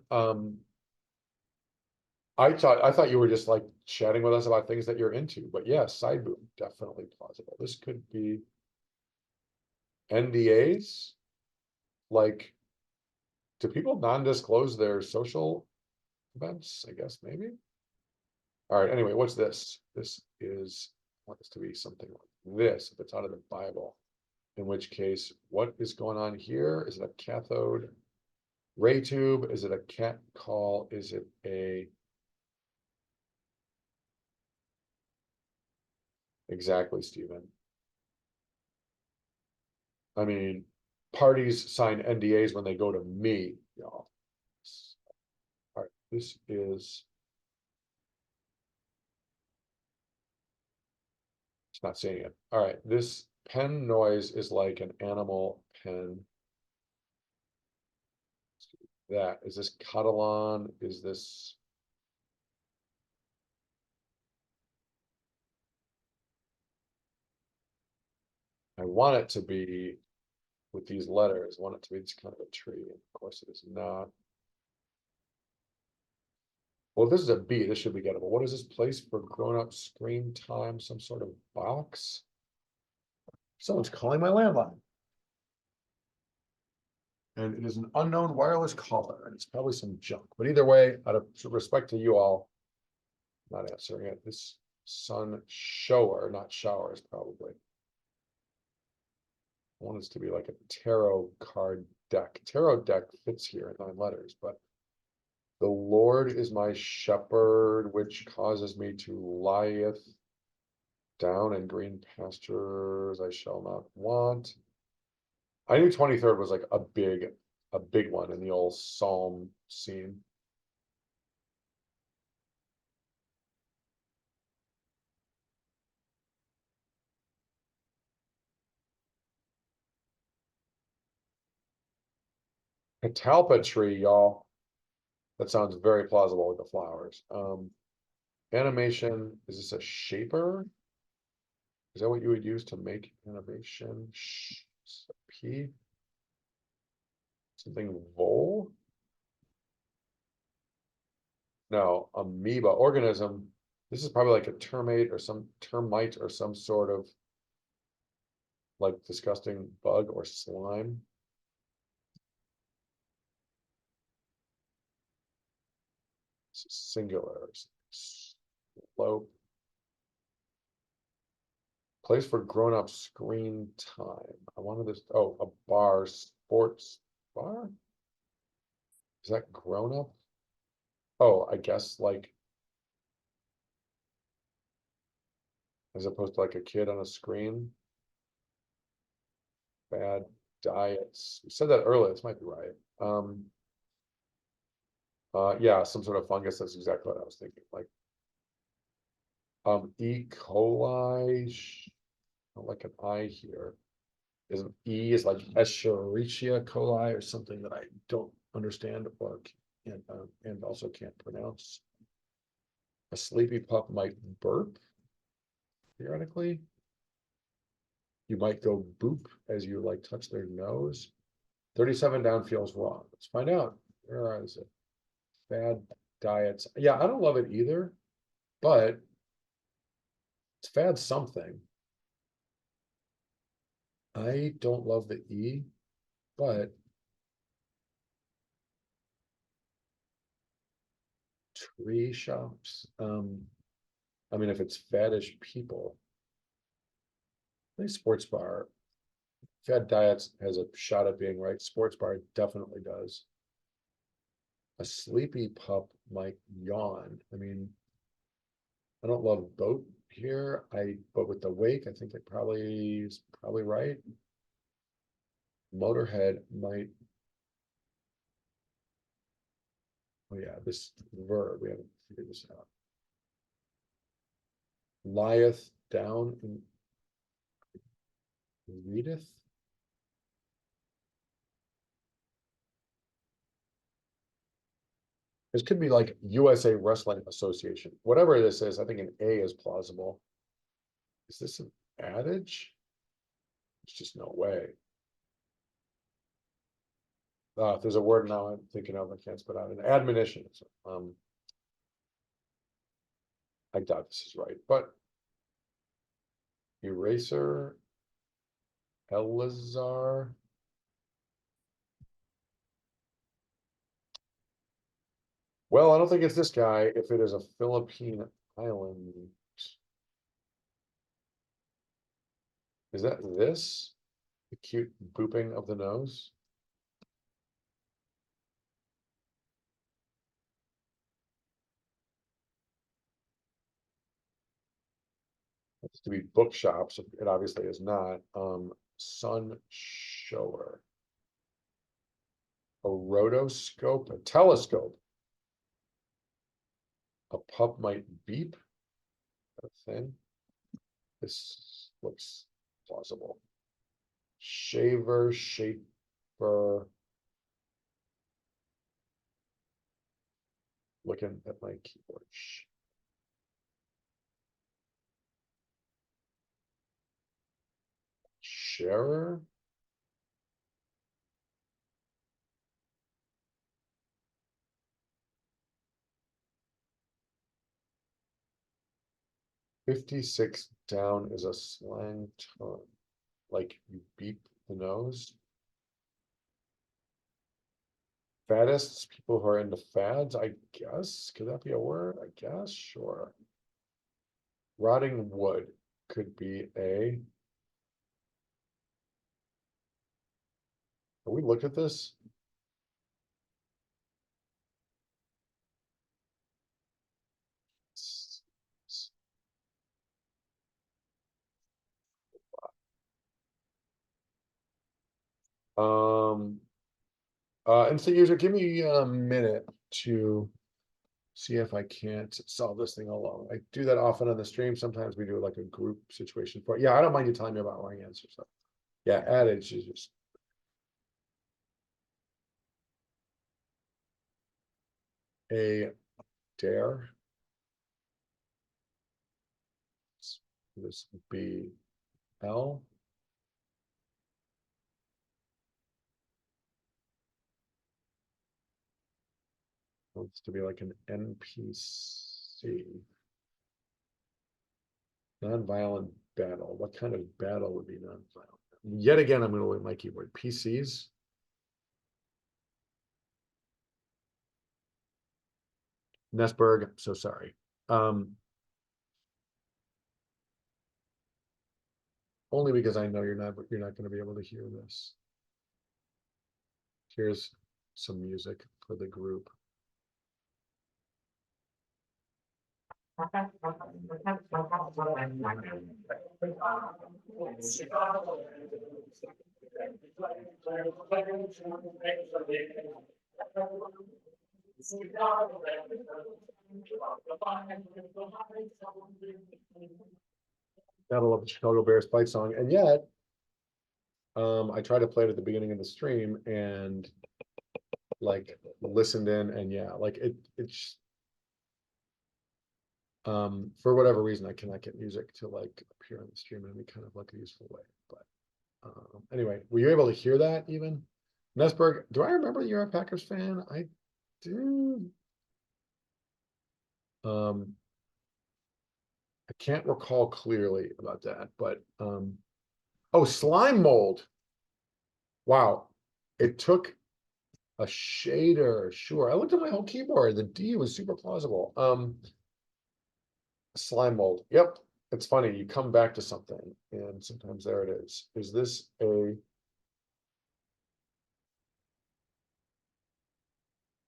I thought you were just like chatting with us about things that you're into, but yeah, side boob, definitely plausible. This could be NDAs. Like, do people non-disclose their social events? I guess maybe. All right, anyway, what's this? This is, I want this to be something like this, if it's out of the Bible. In which case, what is going on here? Is it a cathode ray tube? Is it a cat call? Is it a... Exactly, Stephen. I mean, parties sign NDAs when they go to me, y'all. All right, this is... It's not saying it. All right, this pen noise is like an animal pen. That is this Catalan? Is this... I want it to be with these letters. I want it to be just kind of a tree. Of course, it is not. Well, if this is a B, this should be gettable. What is this place for grown-up screen time? Some sort of box? Someone's calling my landline. And it is an unknown wireless caller, and it's probably some junk. But either way, out of respect to you all, I'm not answering it. This sun shower, not showers, probably. I want this to be like a tarot card deck. Tarot deck fits here in 9 letters, but the Lord is my shepherd, which causes me to lieth down in green pastures I shall not want. I knew 23rd was like a big one in the old Psalm scene. Catalpa tree, y'all. That sounds very plausible with the flowers. Animation, is this a shaper? Is that what you would use to make animation? P? Something vol? No, amoeba, organism. This is probably like a termite or some sort of like disgusting bug or slime. Singular. Slope. Place for grown-up screen time. I wanted this, oh, a bar, sports bar? Is that grown-up? Oh, I guess like as opposed to like a kid on a screen. Bad diets. We said that earlier, this might be right. Yeah, some sort of fungus, that's exactly what I was thinking, like E. coli, like an I here. Is E is like Escherichia coli or something that I don't understand or and also can't pronounce. A sleepy pup might burp, theoretically. You might go boop as you like touch their nose. 37 down feels wrong. Let's find out. Where is it? Bad diets. Yeah, I don't love it either, but it's fad something. I don't love the E, but tree shops. I mean, if it's faddish people, I think sports bar, fad diets has a shot at being right. Sports bar definitely does. A sleepy pup might yawn. I mean, I don't love boat here. But with the wake, I think it probably is probably right. Motorhead might. Oh yeah, this verb, we haven't figured this out. Lieth down and readeth. This could be like USA Wrestling Association. Whatever this is, I think an A is plausible. Is this an adage? There's just no way. If there's a word now I'm thinking of, I can't spit out an admonition. I doubt this is right, but eraser, Elazar. Well, I don't think it's this guy. If it is a Philippine island, is that this? The cute booping of the nose? It's to be bookshops. It obviously is not. Sun shower. A rotoscope, a telescope. A pup might beep. A thing. This looks plausible. Shaver, shaper. Looking at my keyboard. Sharer. "56 down" is a slang term. Like you beep the nose. Faddists, people who are into fads, I guess. Could that be a word? I guess, sure. Rotting wood could be a. Have we looked at this? Um, instant user, give me a minute to see if I can't solve this thing alone. I do that often on the stream. Sometimes we do like a group situation for it. Yeah, I don't mind you telling me about wrong answers. So yeah, adage is just a dare. This would be L. Wants to be like an NPC. Nonviolent battle. What kind of battle would be nonviolent? Yet again, I'm going to look at my keyboard. PCs. Nesberg, I'm so sorry. Only because I know you're not going to be able to hear this. Here's some music for the group. Gotta love the Chicago Bears fight song, and yet I tried to play it at the beginning of the stream and like listened in, and yeah, like it's for whatever reason I cannot get music to like appear on the stream in any kind of like a useful way. But anyway, were you able to hear that even? Nesberg, do I remember you're a Packers fan? I do. I can't recall clearly about that, but oh, slime mold. Wow. It took a shader, sure. I looked at my whole keyboard. The D was super plausible. Slime mold. Yep. It's funny. You come back to something, and sometimes there it is. Is this a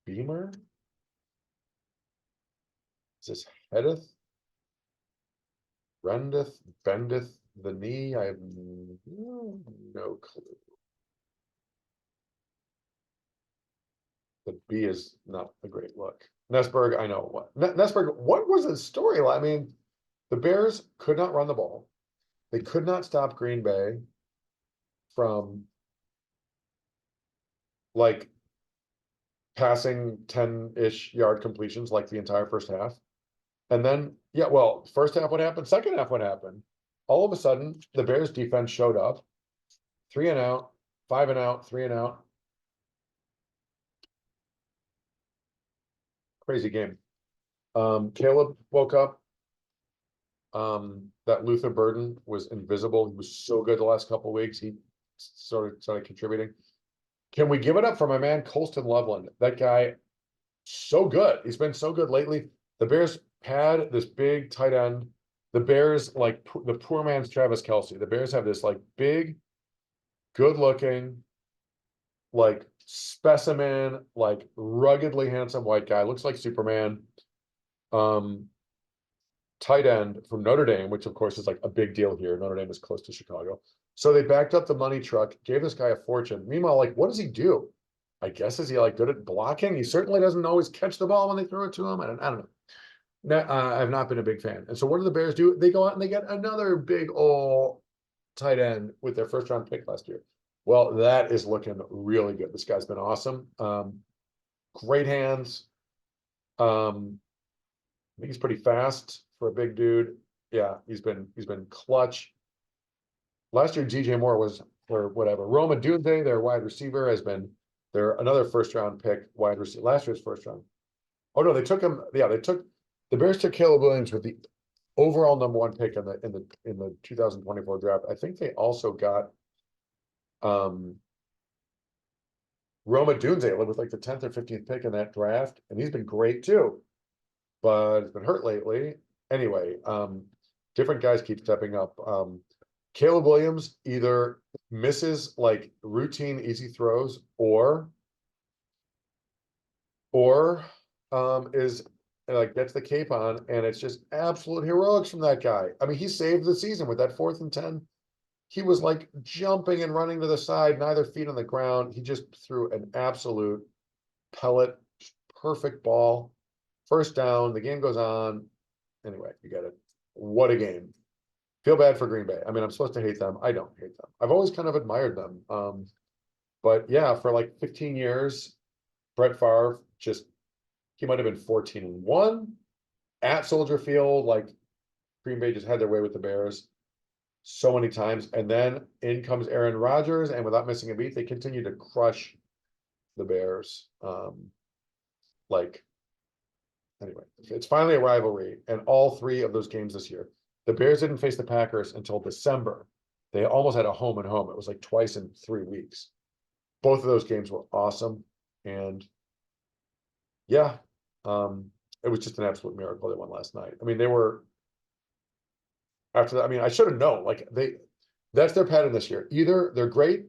Beamer? Is this headeth? Rendeth, bendeth the knee? I have no clue. The B is not a great look. Nesberg, I know what. Nesberg, what was the storyline? I mean, the Bears could not run the ball. They could not stop Green Bay from like passing 10-ish yard completions like the entire first half. And then, yeah, well, first half what happened? Second half what happened? All of a sudden, the Bears defense showed up. 3 and out, 5 and out, 3 and out. Crazy game. Caleb woke up. That Luther Burden was invisible. He was so good the last couple of weeks. He started contributing. Can we give it up for my man Colston Loveland? That guy, so good. He's been so good lately. The Bears had this big tight end. The Bears, like the poor man's Travis Kelce. The Bears have this like big, good looking, like specimen, like ruggedly handsome white guy. Looks like Superman. Tight end from Notre Dame, which of course is like a big deal here. Notre Dame is close to Chicago. So they backed up the money truck, gave this guy a fortune. Meanwhile, like, what does he do? I guess, is he like good at blocking? He certainly doesn't always catch the ball when they throw it to him. I don't know. I've not been a big fan. And so what do the Bears do? They go out and they get another big old tight end with their first round pick last year. Well, that is looking really good. This guy's been awesome. Great hands. I think he's pretty fast for a big dude. Yeah, he's been clutch. Last year, DJ Moore was, or whatever. Roma Dunze, their wide receiver, has been another first round pick wide receiver. Last year's first round. Oh no, they took him. Yeah, the Bears took Caleb Williams with the overall #1 pick in the 2024 draft. I think they also got Roma Dunze with like the 10th or 15th pick in that draft, and he's been great too. But it's been hurt lately. Anyway, different guys keep stepping up. Caleb Williams either misses like routine easy throws or is like gets the cape on, and it's just absolute heroics from that guy. I mean, he saved the season with that 4th and 10. He was like jumping and running to the side, neither feet on the ground. He just threw an absolute pellet, perfect ball. First down, the game goes on. Anyway, you get it. What a game. Feel bad for Green Bay. I mean, I'm supposed to hate them. I don't hate them. I've always kind of admired them. But yeah, for like 15 years, Brett Favre he might have been 14-1 at Soldier Field. Like Green Bay just had their way with the Bears so many times. And then in comes Aaron Rodgers, and without missing a beat, they continue to crush the Bears. Like, anyway, it's finally a rivalry, and all three of those games this year, the Bears didn't face the Packers until December. They almost had a home and home. It was like twice in 3 weeks. Both of those games were awesome, and yeah, it was just an absolute miracle they won last night. I mean, they were after that. I mean, I should have known. Like that's their pattern this year. Either they're great,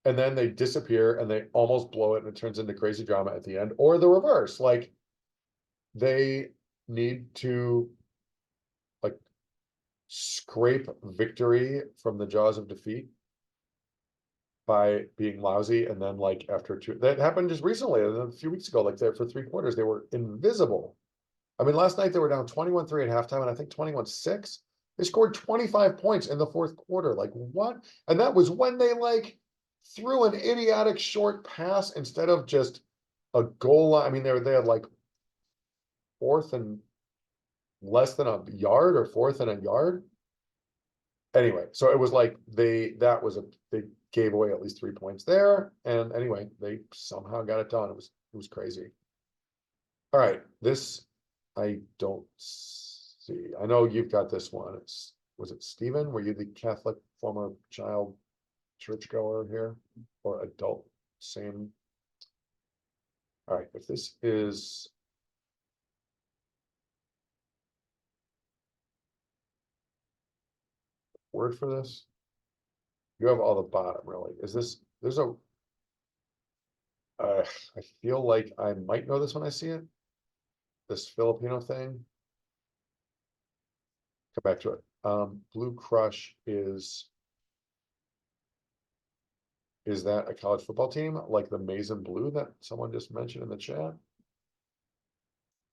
and then they disappear, and they almost blow it, and it turns into crazy drama at the end, or the reverse. Like they need to like scrape victory from the jaws of defeat by being lousy, and then like after two, that happened just recently, a few weeks ago, like there for 3 quarters, they were invisible. I mean, last night they were down 21-3 at halftime, and I think 21-6. They scored 25 points in the fourth quarter. Like what? And that was when they like threw an idiotic short pass instead of just a goal line. I mean, they had like fourth and less than a yard, or fourth and a yard. Anyway, so it was like they gave away at least 3 points there. And anyway, they somehow got it done. It was crazy. All right, this I don't see. I know you've got this one. Was it Stephen? Were you the Catholic former child churchgoer here, or adult? Same. All right, if this is word for this, you have all the bottom, really. Is this, there's a, I feel like I might know this when I see it. This Filipino thing. Come back to it. Blue Crush is that a college football team like the Maize and Blue that someone just mentioned in the chat?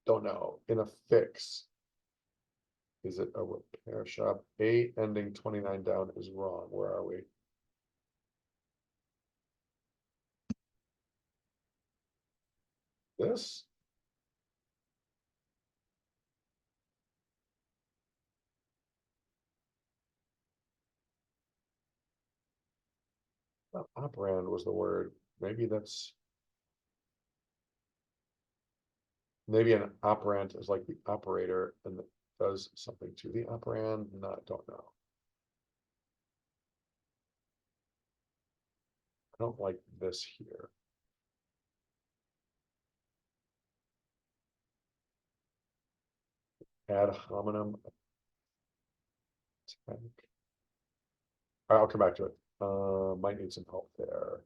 Don't know. In a Fix. Is it a repair shop? A ending 29 down is wrong. Where are we? This? Operand was the word. Maybe that's, maybe an operant is like the operator and that does something to the operand. No, don't know. I don't like this here. Ad hominem attack. All right, I'll come back to it. Might need some help there.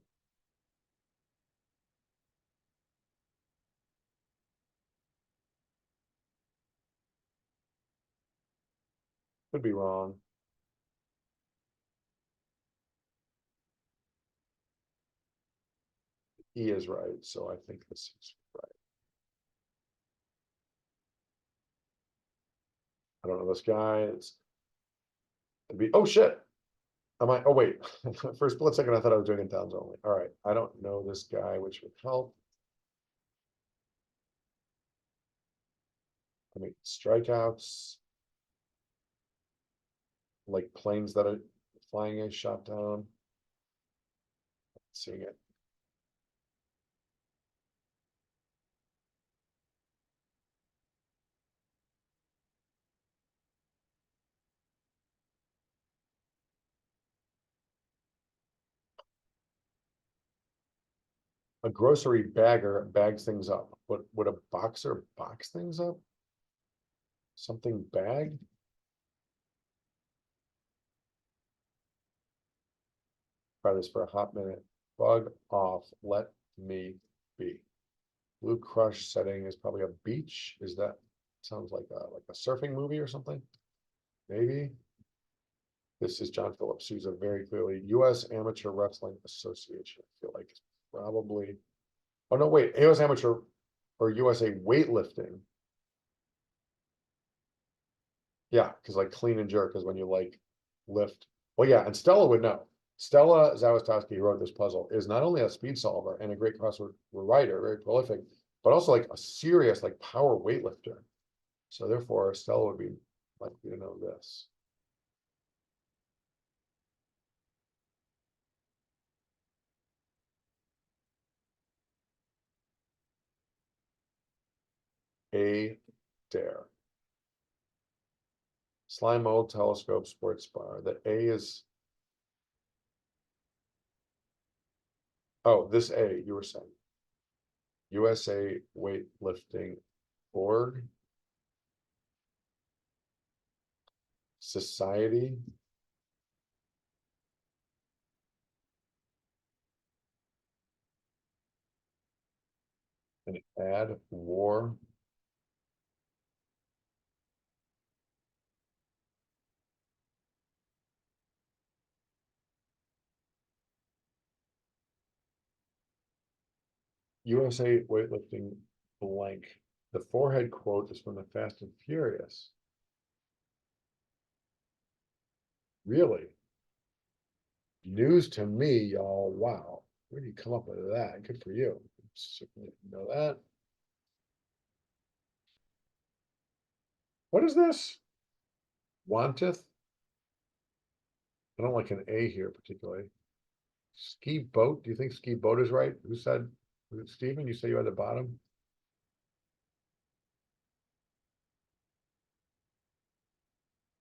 Could be wrong. E is right, so I think this is right. I don't know this guy. It'd be, oh shit. Am I, oh wait, for a split second I thought I was doing it downs only. All right, I don't know this guy, which would help. I mean, strikeouts, like planes that are flying a shot down. Seeing it. A grocery bagger bags things up. But would a boxer box things up? Something bagged? Try this for a hot minute. Bug off. Let me be. Blue Crush setting is probably a beach. Is that, sounds like a surfing movie or something? Maybe. This is John Phillips, who's a very clearly U.S. Amateur Wrestling Association. I feel like it's probably, oh no, wait, U.S. Amateur or USA Weightlifting. Yeah, because like clean and jerk is when you like lift. Well, yeah, and Stella would know. Stella Zawistowski, who wrote this puzzle, is not only a speed solver and a great crossword writer, very prolific, but also like a serious like power weightlifter. So therefore Stella would be likely to know this. A dare. Slime mold, telescope, sports bar. The A is, oh, this A you were saying. USA Weightlifting Org. Society. An ad war. USA Weightlifting blank. The forehead quote is from the Fast and Furious. Really? News to me, y'all. Wow. Where do you come up with that? Good for you. Certainly didn't know that. What is this? Wanteth? I don't like an A here particularly. Ski boat? Do you think ski boat is right? Who said, was it Stephen? You say you had the bottom?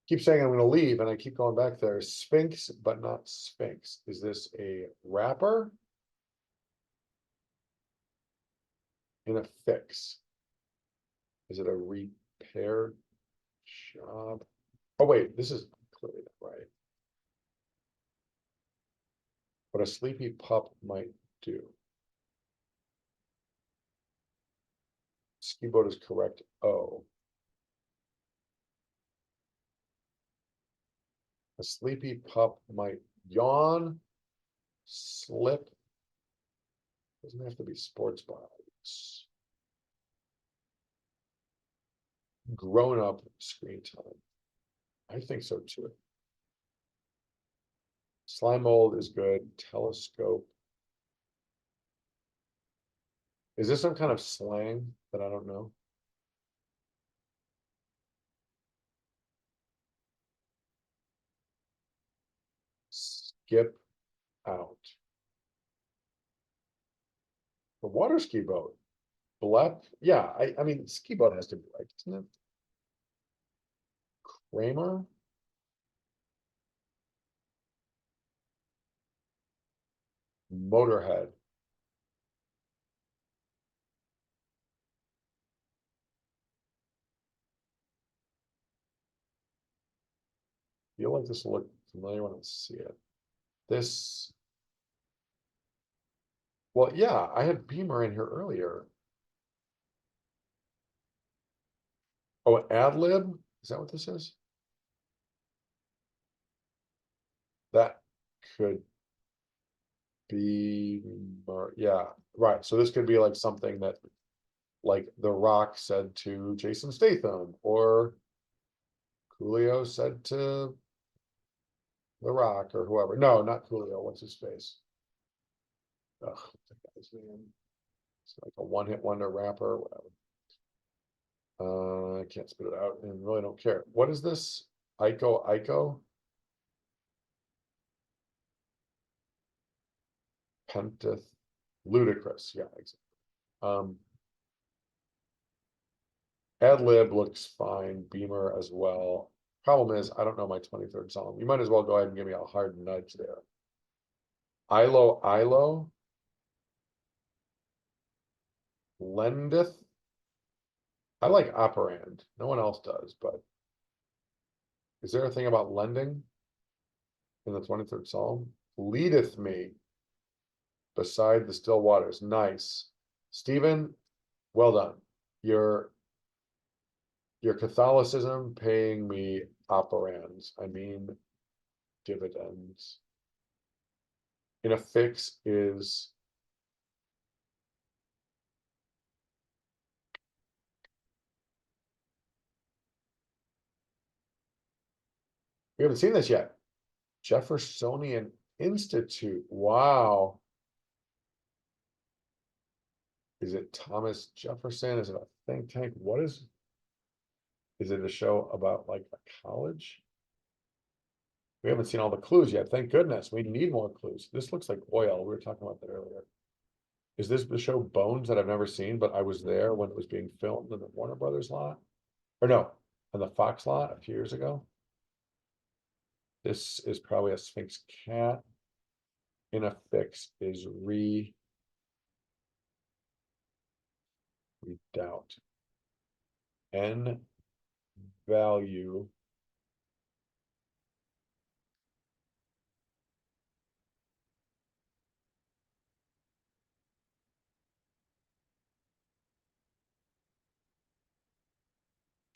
Keep saying I'm gonna leave and I keep going back there. Sphinx, but not Sphinx. Is this a wrapper? In a fix? Is it a repair job? Oh wait, this is clearly not right. What a sleepy pup might do. Ski boat is correct. Oh. A sleepy pup might yawn, slip. Doesn't have to be sports bars. Grown up screen time. I think so too. Slime mold is good. Telescope. Is this some kind of slang that I don't know? Skip out. The water ski boat. Blep. Yeah, I mean, ski boat has to be right, isn't it? Kramer. Motorhead. Feel like this will look familiar when I see it. This, well, yeah, I had Beamer in here earlier. Oh, ad lib? Is that what this is? That could be, yeah, right. So this could be like something that like The Rock said to Jason Statham, or Coolio said to The Rock, or whoever. No, not Coolio. What's his face? Ugh, what's that guy's name? It's like a one-hit wonder rapper, whatever. I can't spit it out and really don't care. What is this? Ico? Penteth, ludicrous. Yeah, exactly. Ad lib looks fine. Beamer as well. Problem is, I don't know my 23rd Psalm. You might as well go ahead and give me a hard nudge there. Ilo. Lendeth. I like operand. No one else does, but is there a thing about lending in the 23rd Psalm? Leadeth me beside the still waters. Nice. Stephen, well done. Your Catholicism paying me operands. I mean dividends. In a fix is we haven't seen this yet. Jeffersonian Institute. Wow. Is it Thomas Jefferson? Is it a think tank? What is it a show about like a college? We haven't seen all the clues yet. Thank goodness. We need more clues. This looks like oil. We were talking about that earlier. Is this the show Bones that I've never seen, but I was there when it was being filmed in the Warner Brothers lot? Or no, on the Fox lot a few years ago. This is probably a Sphinx cat. In a fix is redoubt. N value.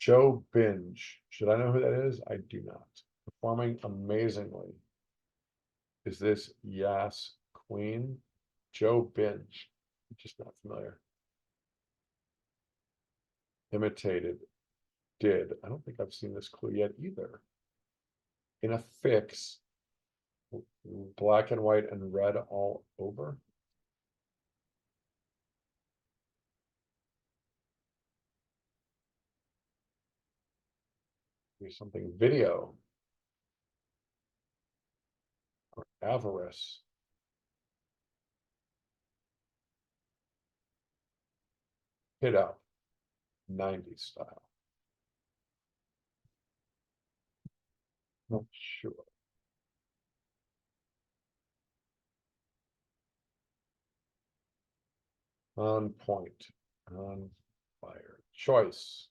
Joe Binge. Should I know who that is? I do not. Performing amazingly. Is this Yas Queen? Joe Binge. Just not familiar. Imitated. Did. I don't think I've seen this clue yet either. In a fix. Black and white and red all over. Maybe something video. Or avarice. Hit up. 90s style. Not sure. On point. On fire. Choice.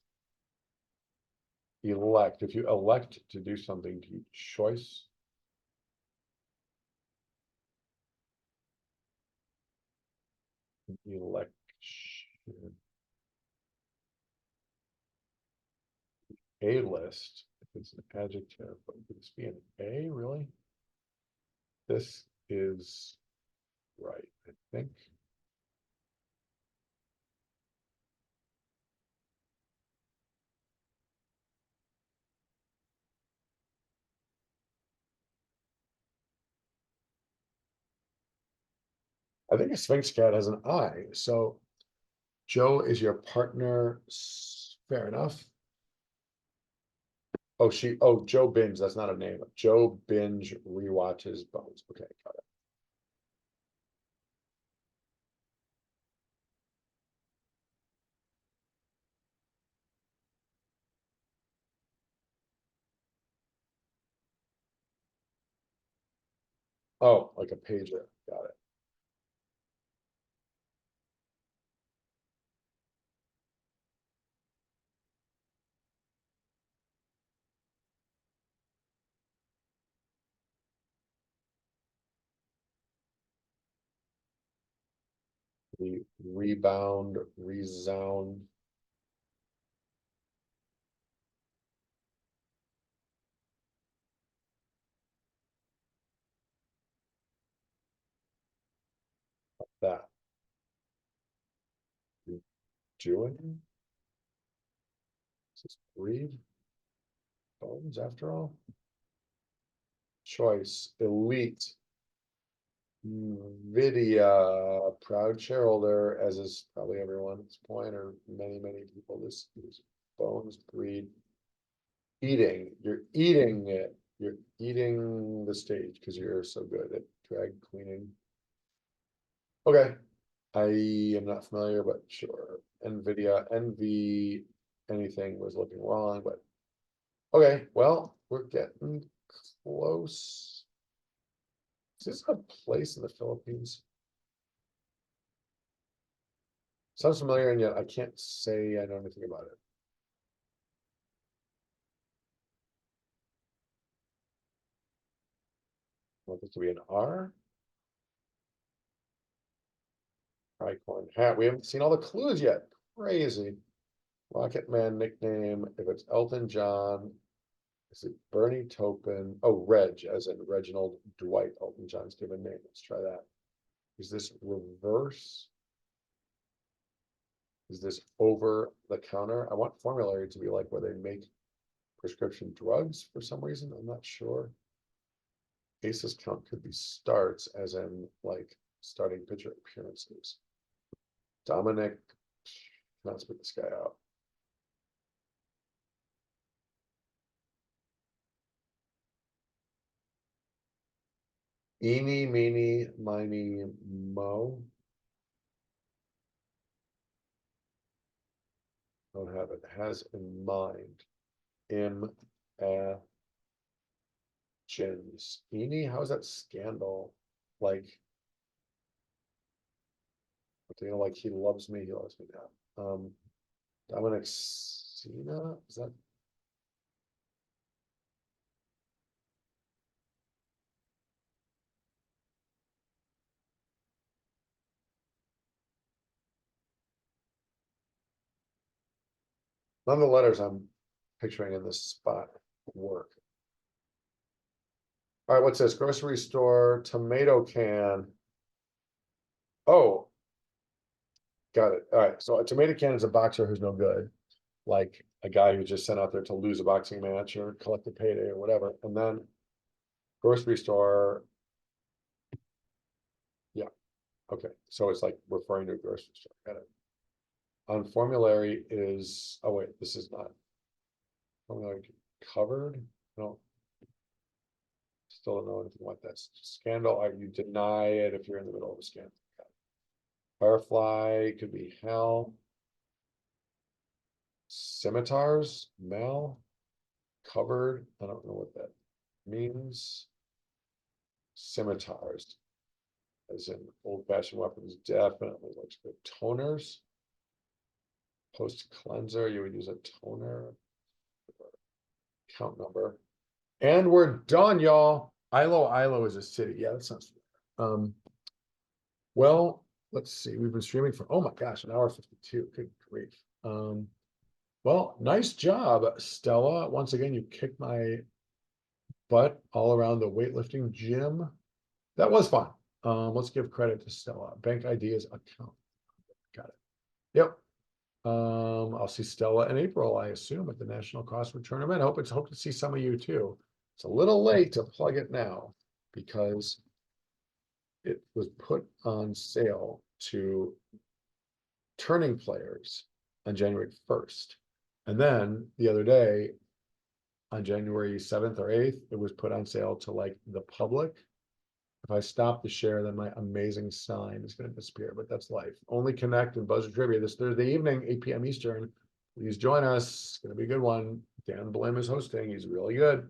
Elect. If you elect to do something, do you choice? Election. A list. If it's an adjective, but could this be an A, really? This is right, I think. I think a Sphinx cat has an I. So Joe is your partner. Fair enough. Oh, Joe Binge. That's not a name. Joe Binge rewatches Bones. Okay, got it. Oh, like a pager. Got it. The rebound, resound. That. Doing. Is this breed? Bones after all. Choice. Elite. Nvidia, proud shareholder, as is probably everyone at this point, or many people. This is Bones breed. Eating. You're eating it. You're eating the stage because you're so good at drag queening. Okay. I am not familiar, but sure. Nvidia, NV, anything was looking wrong, but okay, well, we're getting close. Is this a place in the Philippines? Sounds familiar, and yet I can't say I know anything about it. I want this to be an R. Tricorn hat. We haven't seen all the clues yet. Crazy. Rocket Man nickname. If it's Elton John, is it Bernie Taupin? Oh, Reg, as in Reginald Dwight, Elton John's given name. Let's try that. Is this reverse? Is this over the counter? I want formulary to be like where they make prescription drugs for some reason. I'm not sure. Basis count could be starts, as in like starting pitcher appearances. Dominic, let's put this guy out. Eeny, meeny, miny, mo. Don't have it. Has in mind. Jins. Eeny, how's that scandal? Like, you know, like he loves me now. Dominic Cena, is that? None of the letters I'm picturing in this spot work. All right, what's this? Grocery store, tomato can. Oh, got it. All right, so a tomato can is a boxer who's no good, like a guy who just sent out there to lose a boxing match or collect a payday or whatever. And then grocery store. Yeah, okay. So it's like referring to a grocery store. Got it. On formulary is, oh wait, this is not formulary covered. No, still don't know anything about that scandal. You deny it if you're in the middle of a scandal. Firefly could be hell. Scimitars, Mel, covered. I don't know what that means. Scimitars, as in old-fashioned weapons, definitely looks good. Toners, post cleanser, you would use a toner. Count number. And we're done, y'all. Ilo is a city. Yeah, that sounds well, let's see. We've been streaming for, oh my gosh, an hour 52. Good grief. Well, nice job, Stella. Once again, you kicked my butt all around the weightlifting gym. That was fun. Let's give credit to Stella. Bank Ideas account. Got it. Yep. I'll see Stella in April, I assume, at the National CrossFit Tournament. Hope to see some of you too. It's a little late to plug it now because it was put on sale to turning players on January 1st. And then the other day, on January 7th or 8th, it was put on sale to like the public. If I stop the share, then my amazing sign is going to disappear, but that's life. Only Connect and Buzzer Trivia this Thursday evening, 8 p.m. Eastern. Please join us. It's going to be a good one. Dan Blim is hosting. He's really good.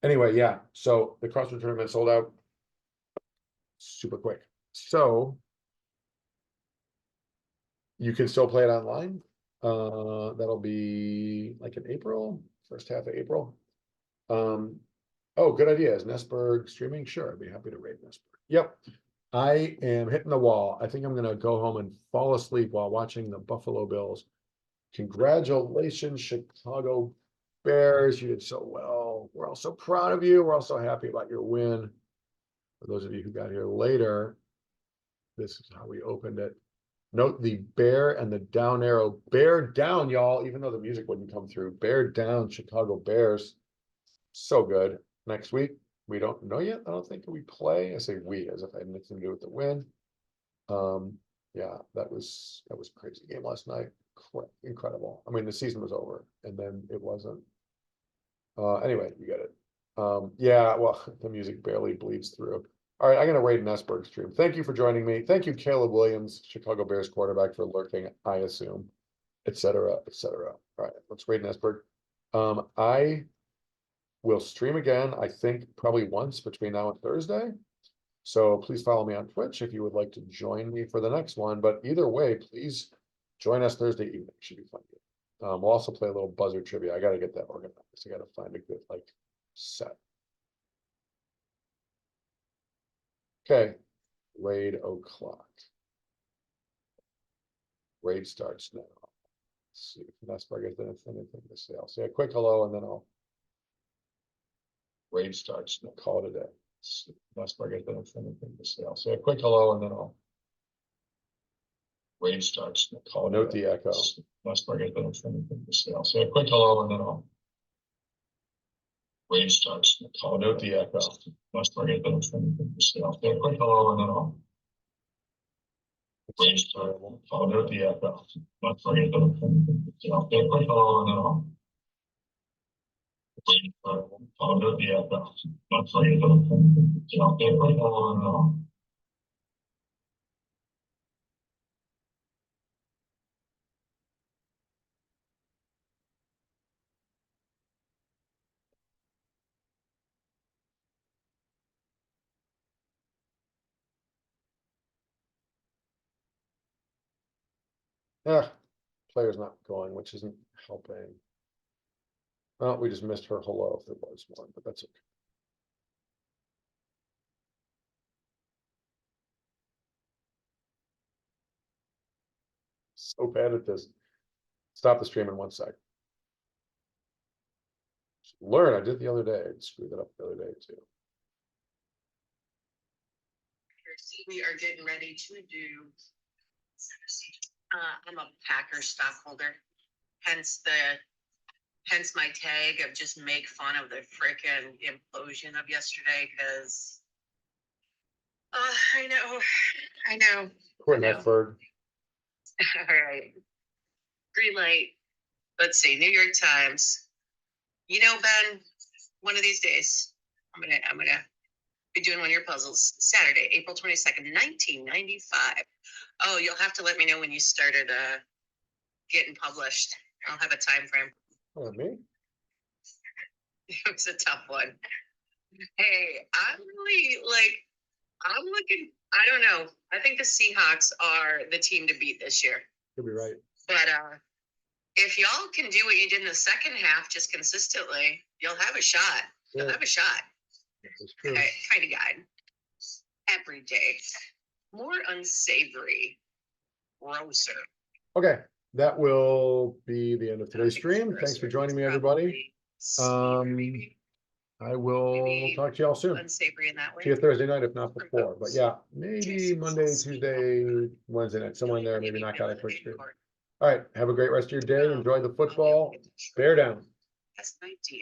Anyway, yeah. So the CrossFit Tournament sold out super quick. So you can still play it online. That'll be like in April, first half of April. Oh, good idea. Is Nesberg streaming? Sure, I'd be happy to rate Nesberg. Yep. I am hitting the wall. I think I'm gonna go home and fall asleep while watching the Buffalo Bills. Congratulations, Chicago Bears. You did so well. We're all so proud of you. We're also happy about your win. For those of you who got here later, this is how we opened it. Note the bear and the down arrow. Bear down, y'all, even though the music wouldn't come through. Bear down, Chicago Bears. So good. Next week, we don't know yet. I don't think we play. I say we as if I had anything to do with the win. Yeah, that was crazy game last night. Incredible. I mean, the season was over and then it wasn't. Anyway, you get it. Yeah, well, the music barely bleeds through. All right, I'm gonna raid Nesberg stream. Thank you for joining me. Thank you, Caleb Williams, Chicago Bears quarterback, for lurking, I assume, etc., etc. All right, let's raid Nesberg. I will stream again, I think probably once between now and Thursday. So please follow me on Twitch if you would like to join me for the next one. But either way, please join us Thursday evening. Should be fun. We'll also play a little buzzer trivia. I got to get that organized. I got to find a good like set. Okay, raid o'clock. Raid starts now. Let's see if Nesberg has anything to say. I'll say a quick hello and then I'll. Raid starts. Now call it a day. Nesberg has anything to say. I'll say a quick hello and then I'll. Raid starts. Now call it. Note the echo. Nesberg has anything to say. I'll say a quick hello and then I'll. Raid starts. Now call. Note the echo. Nesberg has anything to say. I'll say a quick hello and then I'll. Ah, player's not going, which isn't helping. Oh, we just missed her hello if there was one, but that's okay. So bad at this. Stop the stream in 1 sec. Learn, I did the other day. I screwed that up the other day too. We are getting ready to do. I'm a Packer stockholder, hence my tag of just make fun of the frickin' implosion of yesterday, because I know. Quinn I know. Hefford. All right. Green light. Let's see, New York Times. You know, Ben, one of these days, I'm gonna be doing one of your puzzles. Saturday, April 22nd, 1995. Oh, you'll have to let me know when you started getting published. I'll have a time frame. Oh, me? It was a tough one. Hey, I'm looking, I don't know. I think the Seahawks are the team to beat this year. Could be right. But if y'all can do what you did in the second half just consistently, you'll have a shot. You'll have a shot. That's true. Kind of guide. Every day. More unsavory. Grosser. Okay, that will be the end of today's stream. Thanks for joining me, everybody. I will talk to y'all soon. Unsavory in that way. See you Thursday night, if not before. But yeah, maybe Monday, Tuesday, Wednesday night, somewhere in there, maybe knock out a quick stream. All right, have a great rest of your day. Enjoy the football. Bear down. That's my idea.